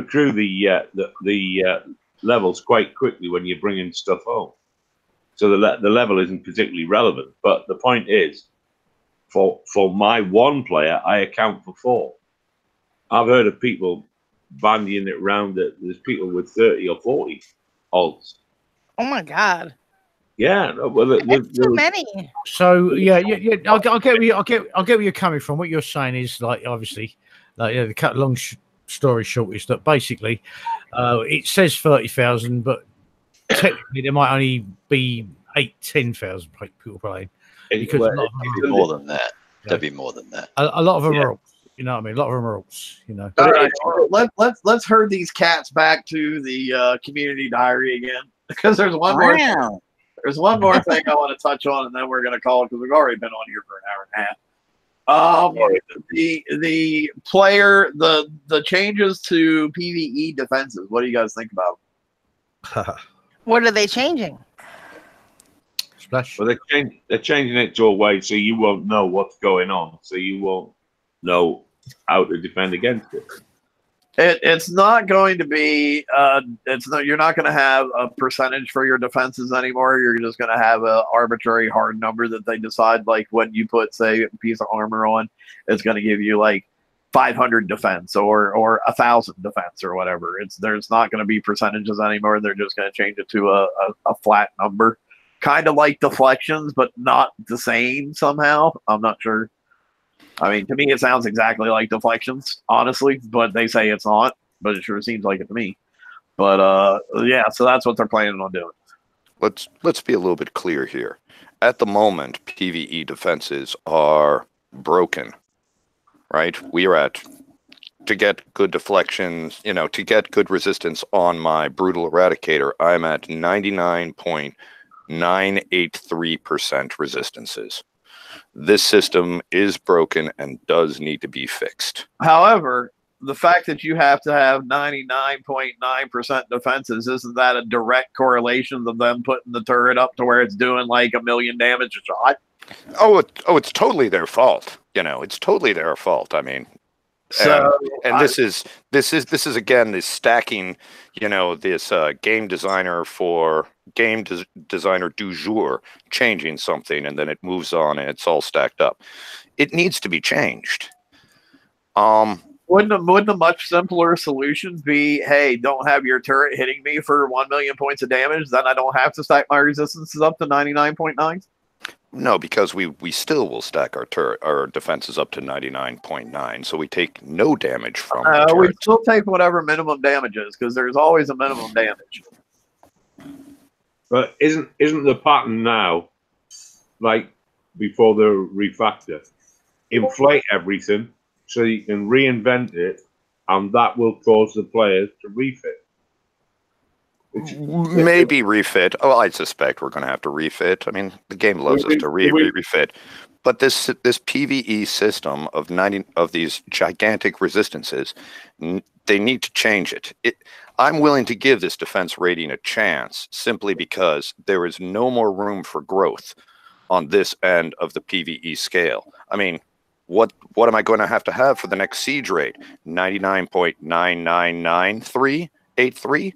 levels quite quickly when you're bringing stuff home. So the level isn't particularly relevant. But the point is, for my 1 player, I account for 4. I've heard of people bandying it around that there's people with 30 or 40 alts. Oh my God! Yeah, well, that's too many. So yeah. I'll get where you're coming from. What you're saying is, like, obviously, like, you know, the cut long story short is that basically, it says 30,000, but technically there might only be 10,000 people playing. Because it'd be more than that. There'd be more than that. A lot of them are alts. You know what I mean? A lot of them are alts. You know. All right, let's herd these cats back to the community diary again, because there's one more. There's one more thing I want to touch on, and then we're going to call it, because we've already been on here for an hour and a half. The player, the changes to PvE defenses. What do you guys think about them? What are they changing? Splash. Well, they're changing it to a way so you won't know what's going on, so you won't know how to defend against it. It's not going to be. You're not going to have a percentage for your defenses anymore. You're just going to have an arbitrary hard number that they decide. Like when you put, say, a piece of armor on, it's going to give you like 500 defense or 1,000 defense or whatever. There's not going to be percentages anymore. They're just going to change it to a flat number, kind of like deflections, but not the same somehow. I'm not sure. I mean, to me, it sounds exactly like deflections, honestly, but they say it's not. But it sure seems like it to me. But yeah, so that's what they're planning on doing. Let's be a little bit clear here. At the moment, PvE defenses are broken, right? We are at, to get good deflections, you know, to get good resistance on my Brutal Eradicator, I'm at 99.983% resistances. This system is broken and does need to be fixed. However, the fact that you have to have 99.9% defenses, isn't that a direct correlation of them putting the turret up to where it's doing like 1 million damage a shot? It's totally their fault. You know, it's totally their fault. I mean, so this is again this stacking. You know, this game designer du jour changing something, and then it moves on, and it's all stacked up. It needs to be changed. Wouldn't a much simpler solution be, hey, don't have your turret hitting me for 1 million points of damage, then I don't have to stack my resistances up to 99.9? No, because we still will stack our defenses up to 99.9, so we take no damage from the we still take whatever minimum damage is, because there's always a minimum damage. But isn't the pattern now, like before the refactor, inflate everything so you can reinvent it, and that will cause the players to refit? Maybe refit. Oh, I suspect we're going to have to refit. I mean, the game loves us to refit. But this PvE system of 90 of these gigantic resistances, they need to change it. I'm willing to give this defense rating a chance simply because there is no more room for growth on this end of the PvE scale. I mean, what am I going to have for the next siege rate? 99.9998383?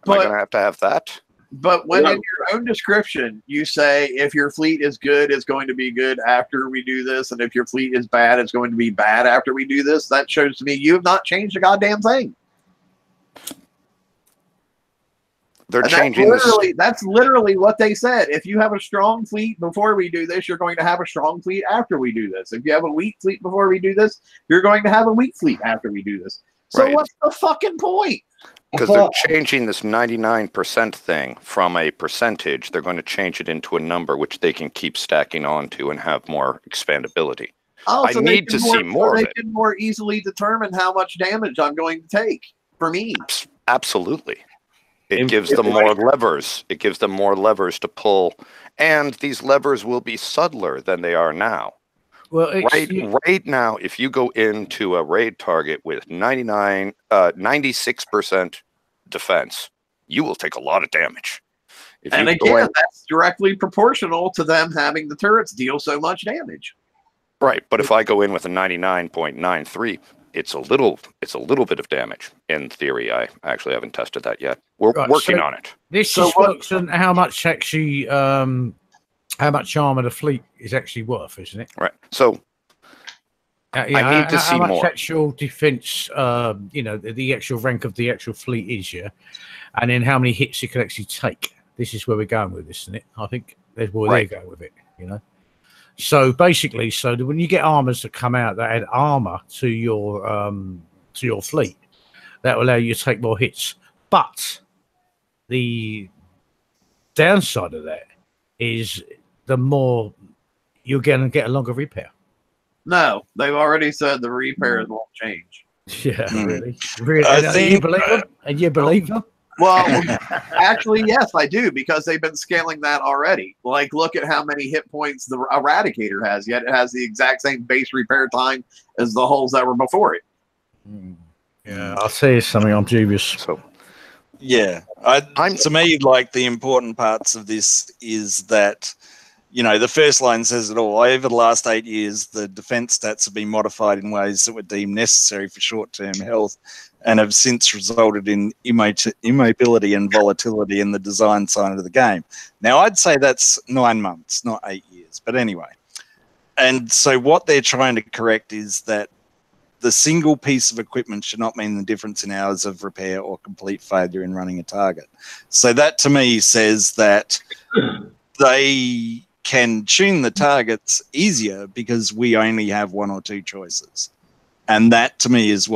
Am I going to have that? But when in your own description, you say if your fleet is good, it's going to be good after we do this, and if your fleet is bad, it's going to be bad after we do this, that shows to me you have not changed a goddamn thing. They're changing that's literally what they said. If you have a strong fleet before we do this, you're going to have a strong fleet after we do this. If you have a weak fleet before we do this, you're going to have a weak fleet after we do this. So what's the fucking point? Because they're changing this 99% thing from a percentage. They're going to change it into a number which they can keep stacking onto and have more expandability. Oh, so I need to see more of it. They can more easily determine how much damage I'm going to take for me. Absolutely. It gives them more levers. It gives them more levers to pull. And these levers will be subtler than they are now. Well, right now, if you go into a raid target with 96% defense, you will take a lot of damage. And again, that's directly proportional to them having the turrets deal so much damage. Right, but if I go in with a 99.93, it's a little bit of damage in theory. I actually haven't tested that yet. We're working on it. This just works on how much actually. How much armor the fleet is actually worth, isn't it? Right. So I need to see how much more. Actual defense, the actual rank of the actual fleet is, yeah, and then how many hits you can actually take. This is where we're going with this, isn't it? I think that's where they're going with it. You know. So basically, when you get armors that come out that add armor to your fleet, that will allow you to take more hits. But the downside of that is the more you're going to get a longer repair. No, they've already said the repairs won't change. Yeah, really? And you believe them? And you believe them? Well, actually, yes, I do, because they've been scaling that already. Like, look at how many hit points the Eradicator has, yet it has the exact same base repair time as the hulls that were before it. Yeah, I'll tell you something, I'm dubious. So, yeah, to me, like, the important parts of this is that, you know, the first line says it all. Over the last 8 years, the defense stats have been modified in ways that were deemed necessary for short-term health and have since resulted in immobility and volatility in the design side of the game. Now, I'd say that's 9 months, not 8 years. But anyway, and so what they're trying to correct is that the single piece of equipment should not mean the difference in hours of repair or complete failure in running a target. So that, to me, says that they can tune the targets easier because we only have one or two choices. And that to me is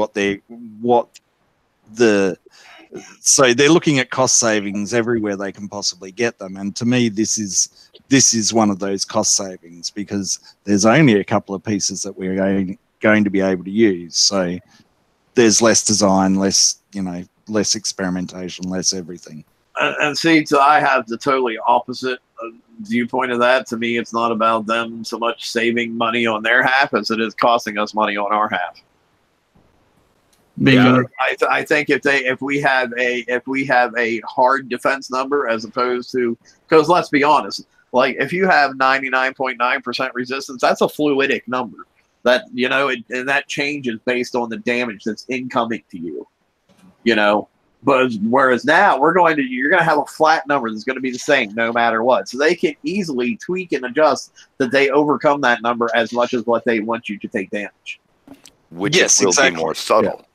so they're looking at cost savings everywhere they can possibly get them. And to me, this is one of those cost savings because there's only a couple of pieces that we're going to be able to use. So there's less design, less experimentation, less everything. And see, so I have the totally opposite viewpoint of that. To me, it's not about them so much saving money on their half as it is costing us money on our half. Because I think if we have a hard defense number as opposed to, because let's be honest, like if you have 99.9% resistance, that's a fluidic number that and that changes based on the damage that's incoming to you. But whereas now you're going to have a flat number that's going to be the same no matter what. So they can easily tweak and adjust that they overcome that number as much as what they want you to take damage. Which will be more subtle. Yeah.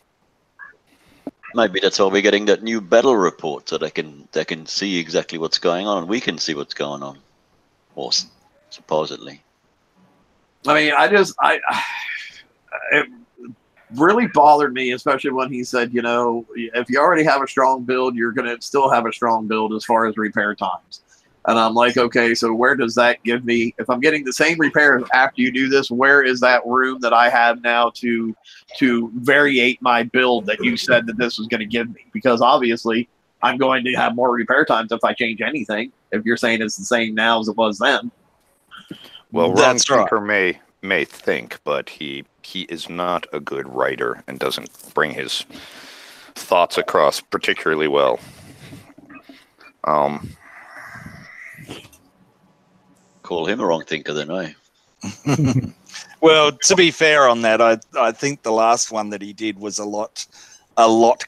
Maybe that's why we're getting that new battle report, so they can see exactly what's going on, and we can see what's going on, or supposedly. I mean, it really bothered me, especially when he said, if you already have a strong build, you're going to still have a strong build as far as repair times. And I'm like, okay, so where does that give me? If I'm getting the same repairs after you do this, where is that room that I have now to variate my build that you said that this was going to give me? Because obviously I'm going to have more repair times if I change anything. If you're saying it's the same now as it was then. Well, wrong thinker may think, but he is not a good writer and doesn't bring his thoughts across particularly well. Call him a wrong thinker then, eh? Well, to be fair on that, I think the last one that he did was a lot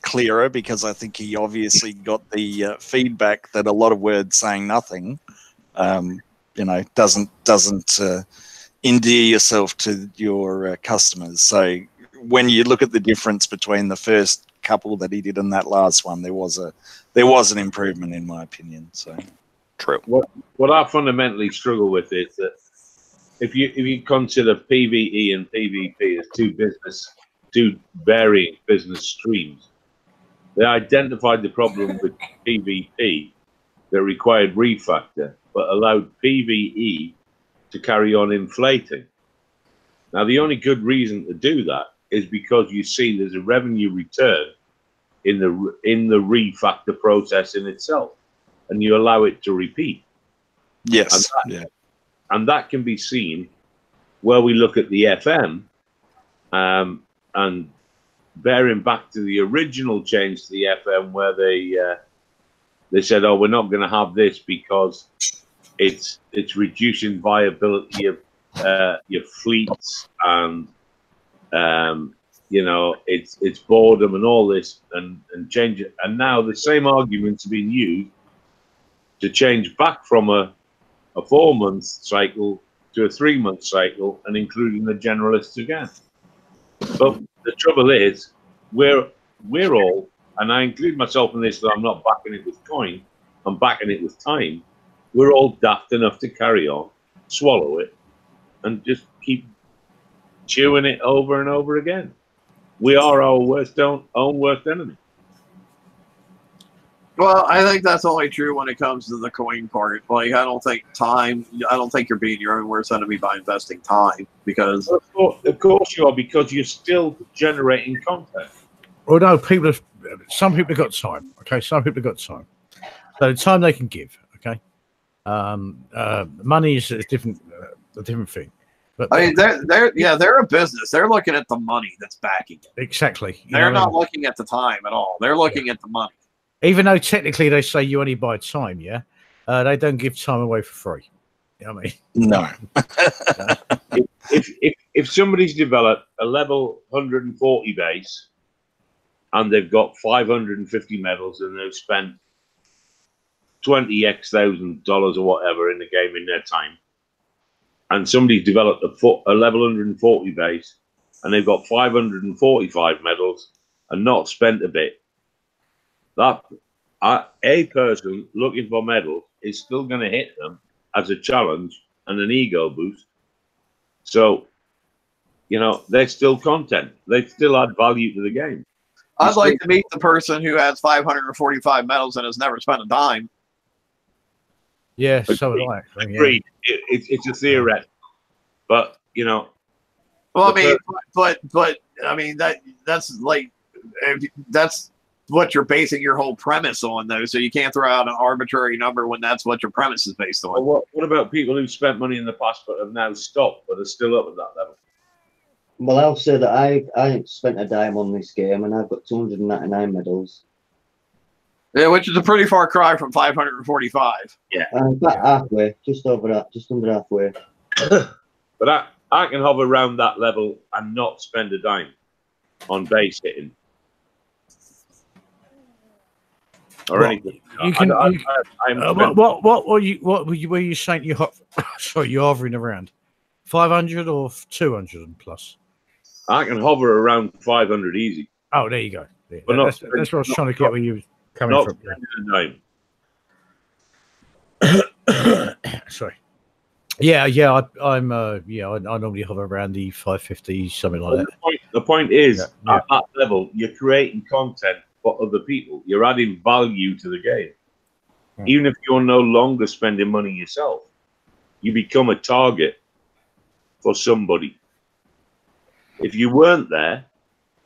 clearer because I think he obviously got the feedback that a lot of words saying nothing, doesn't endear yourself to your customers. So when you look at the difference between the first couple that he did and that last one, there was an improvement in my opinion. So. True. What I fundamentally struggle with is that if you consider PvE and PvP as two varying business streams, they identified the problem with PvP that required refactor, but allowed PvE to carry on inflating. Now, the only good reason to do that is because you see there's a revenue return in the refactor process in itself, and you allow it to repeat. Yes. And that can be seen where we look at the FM, and bearing back to the original change to the FM where they said, oh, we're not going to have this because it's reducing viability of your fleets, and it's boredom and all this, and change it. And now the same arguments are being used to change back from a 4-month cycle to a 3-month cycle and including the generalists again. But the trouble is, we're all, and I include myself in this, that I'm not backing it with coin, I'm backing it with time. We're all daft enough to carry on, swallow it, and just keep chewing it over and over again. We are our own worst enemy. Well, I think that's only true when it comes to the coin part. Like, I don't think you're being your own worst enemy by investing time, because of course you are, because you're still generating content. Well, no, some people have got time. Okay, some people have got time. So the time they can give. Okay, money is a different thing. But I mean, they're a business. They're looking at the money that's backing it. Exactly. They're not looking at the time at all. They're looking at the money. Even though technically they say you only buy time, they don't give time away for free. You know what I mean? No. if somebody's developed a level 140 base and they've got 550 medals and they've spent $20,000 or whatever in the game in their time, and somebody's developed a level 140 base and they've got 545 medals and not spent a bit, that a person looking for medals is still going to hit them as a challenge and an ego boost. So, you know, they're still content. They still add value to the game. I'd like to meet the person who has 545 medals and has never spent a dime. Yeah, so would I. Agreed. Yeah. It's a theoretic, but you know. Well, I mean, but I mean that's like that's what you're basing your whole premise on, though. So you can't throw out an arbitrary number when that's what your premise is based on. Well, what about people who've spent money in the past but have now stopped, but are still up at that level? Well, I'll say that I ain't spent a dime on this game, and I've got 299 medals. Yeah, which is a pretty far cry from 545. Yeah, halfway, just over that, just under halfway. But I can hover around that level and not spend a dime on base hitting or anything. You can. What were you saying? Sorry, you're hovering around 500 or 200 and plus. I can hover around 500 easy. Oh, there you go. Yeah, but that's what I was trying to get where you were coming from. Sorry. Yeah. I normally hover around the 550, something like that. The point is, at that level, you're creating content for other people. You're adding value to the game. Even if you're no longer spending money yourself, you become a target for somebody. If you weren't there,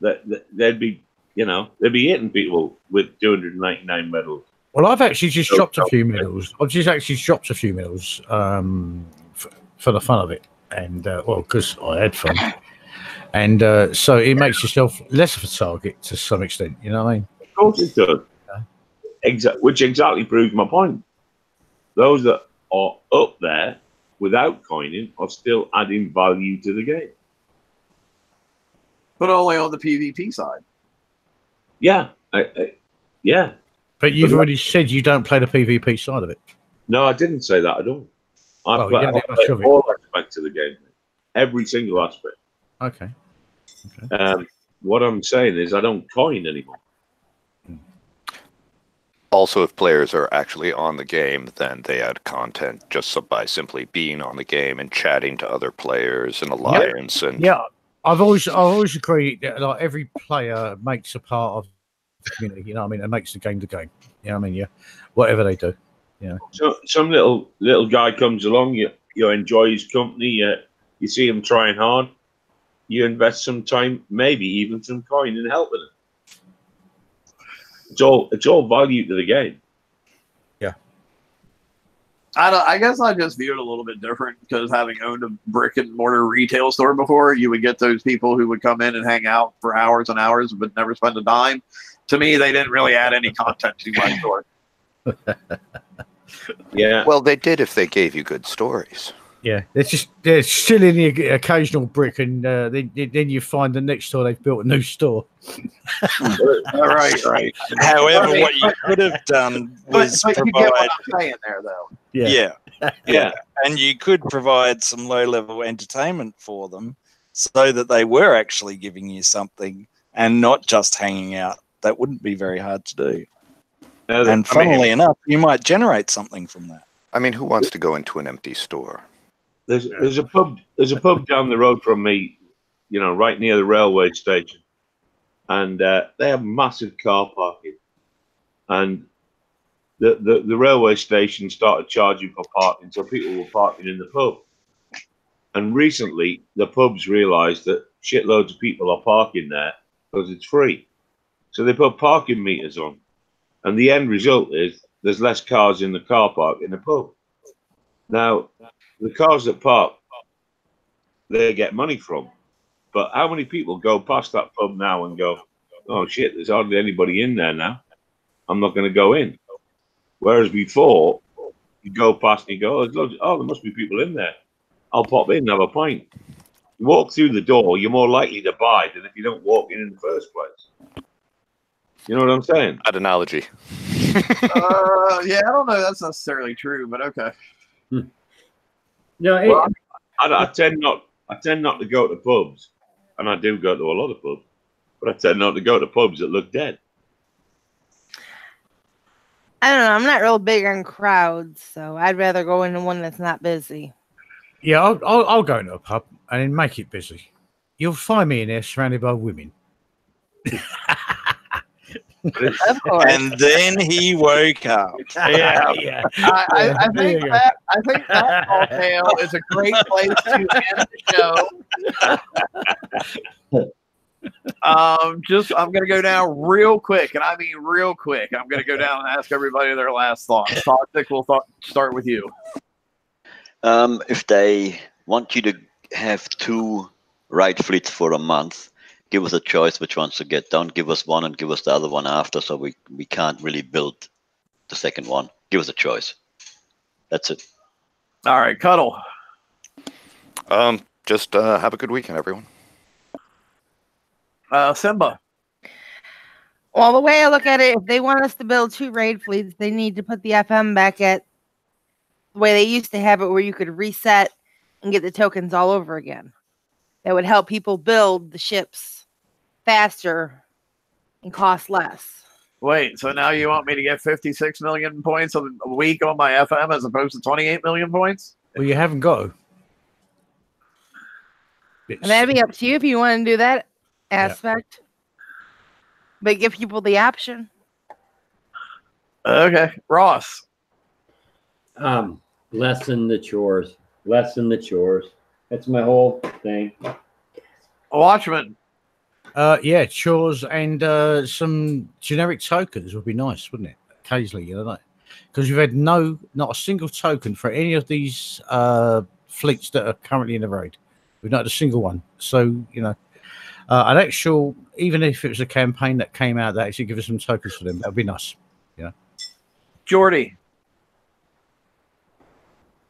they'd be hitting people with 299 medals. Well, I've actually just dropped a few medals. I've just actually dropped a few medals for the fun of it, and because I had fun, and so it makes yourself less of a target to some extent. You know what I mean? Of course it does. Which exactly proves my point. Those that are up there without coining are still adding value to the game. But only on the PvP side. Yeah. Yeah. But you've already said you don't play the PvP side of it. No, I didn't say that at all. I play all aspects of the game. Every single aspect. Okay. What I'm saying is I don't coin anymore. Also, if players are actually on the game, then they add content just by simply being on the game and chatting to other players and alliance. I've always agreed that like every player makes a part of the community. You know what I mean? And makes the game the game. You know what I mean? Yeah, whatever they do. Yeah. So some little guy comes along. You enjoy his company. You see him trying hard. You invest some time, maybe even some coin, in helping him. It's all value to the game. Yeah. I guess I just view it a little bit different because having owned a brick and mortar retail store before, you would get those people who would come in and hang out for hours and hours but never spend a dime. To me, they didn't really add any content to my store. Yeah. Well, they did if they gave you good stories. Yeah, they're still in the occasional brick, and then you find the next store they've built a new store. Right. However, what you could have done was but provide. You get what I'm saying there, though. Yeah, and you could provide some low-level entertainment for them, so that they were actually giving you something and not just hanging out. That wouldn't be very hard to do. And funnily enough, you might generate something from that. I mean, who wants to go into an empty store? There's a pub down the road from me, right near the railway station, and they have massive car parking. And the railway station started charging for parking, so people were parking in the pub. And recently, the pubs realised that shitloads of people are parking there because it's free, so they put parking meters on, and the end result is there's less cars in the car park in the pub. Now, the cars that park, they get money from. But how many people go past that pub now and go, oh, shit, there's hardly anybody in there now. I'm not going to go in. Whereas before, you go past and you go, there must be people in there. I'll pop in and have a pint. You walk through the door, you're more likely to buy than if you don't walk in the first place. You know what I'm saying? That analogy. Yeah, I don't know if that's necessarily true, but okay. No, I tend not to go to pubs, and I do go to a lot of pubs, but I tend not to go to pubs that look dead. I don't know. I'm not real big on crowds, so I'd rather go into one that's not busy. Yeah, I'll go into a pub and then make it busy. You'll find me in there surrounded by women. Of course. And then he woke up. Yeah. yeah. I There you think go. that tall tale is a great place to end the show. I'm gonna go down real quick, and I mean real quick. I'm gonna go down and ask everybody their last thoughts. Toxic, we'll start with you. If they want you to have 2 raid fleets for a month, give us a choice which ones to get. Don't give us one and give us the other one after, so we can't really build the second one. Give us a choice. That's it. All right, Cuddle. Just have a good weekend, everyone. Simba. Well, the way I look at it, if they want us to build 2 raid fleets, they need to put the FM back at the way they used to have it, where you could reset and get the tokens all over again. That would help people build the ships faster and cost less. Wait, so now you want me to get 56 million points a week on my FM as opposed to 28 million points? Well, you haven't got to. And that'd be up to you if you want to do that aspect. But give people the option. Okay. Ross. Lessen the chores. Lessen the chores. That's my whole thing. Watchman. Yeah, chores and some generic tokens would be nice, wouldn't it? Occasionally, because you've had not a single token for any of these fleets that are currently in the raid. We've not had a single one. So, an actual, even if it was a campaign that came out that actually give us some tokens for them, that would be nice. Jordy.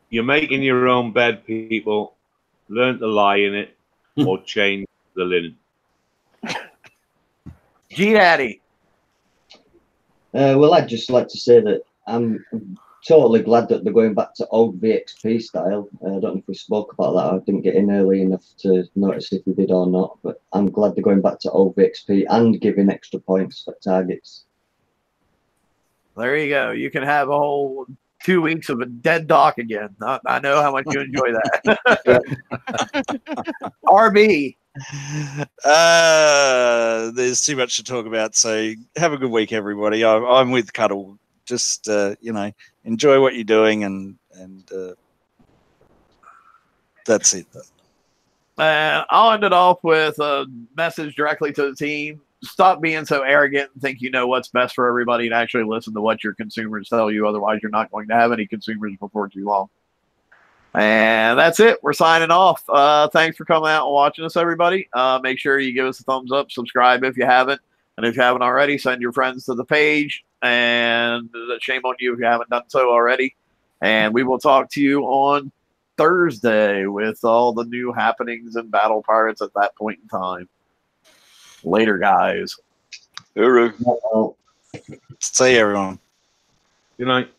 You're making your own bed, people. Learn to lie in it or change the linen. G-Daddy. Well, I'd just like to say that I'm totally glad that they're going back to old VXP style. I don't know if we spoke about that. I didn't get in early enough to notice if we did or not, but I'm glad they're going back to old VXP and giving extra points for targets. There you go. You can have a whole 2 weeks of a dead dock again. I know how much you enjoy that. RB. There's too much to talk about, so have a good week, everybody. I'm with Cuddle. Just enjoy what you're doing, and that's it. I'll end it off with a message directly to the team. Stop being so arrogant and think you know what's best for everybody, and actually listen to what your consumers tell you. Otherwise, you're not going to have any consumers before too long. And that's it. We're signing off. Thanks for coming out and watching us, everybody. Make sure you give us a thumbs up, subscribe if you haven't. And if you haven't already, send your friends to the page. And shame on you if you haven't done so already. And we will talk to you on Thursday with all the new happenings in Battle Pirates at that point in time. Later, guys. Hooroo. See you, everyone. Good night.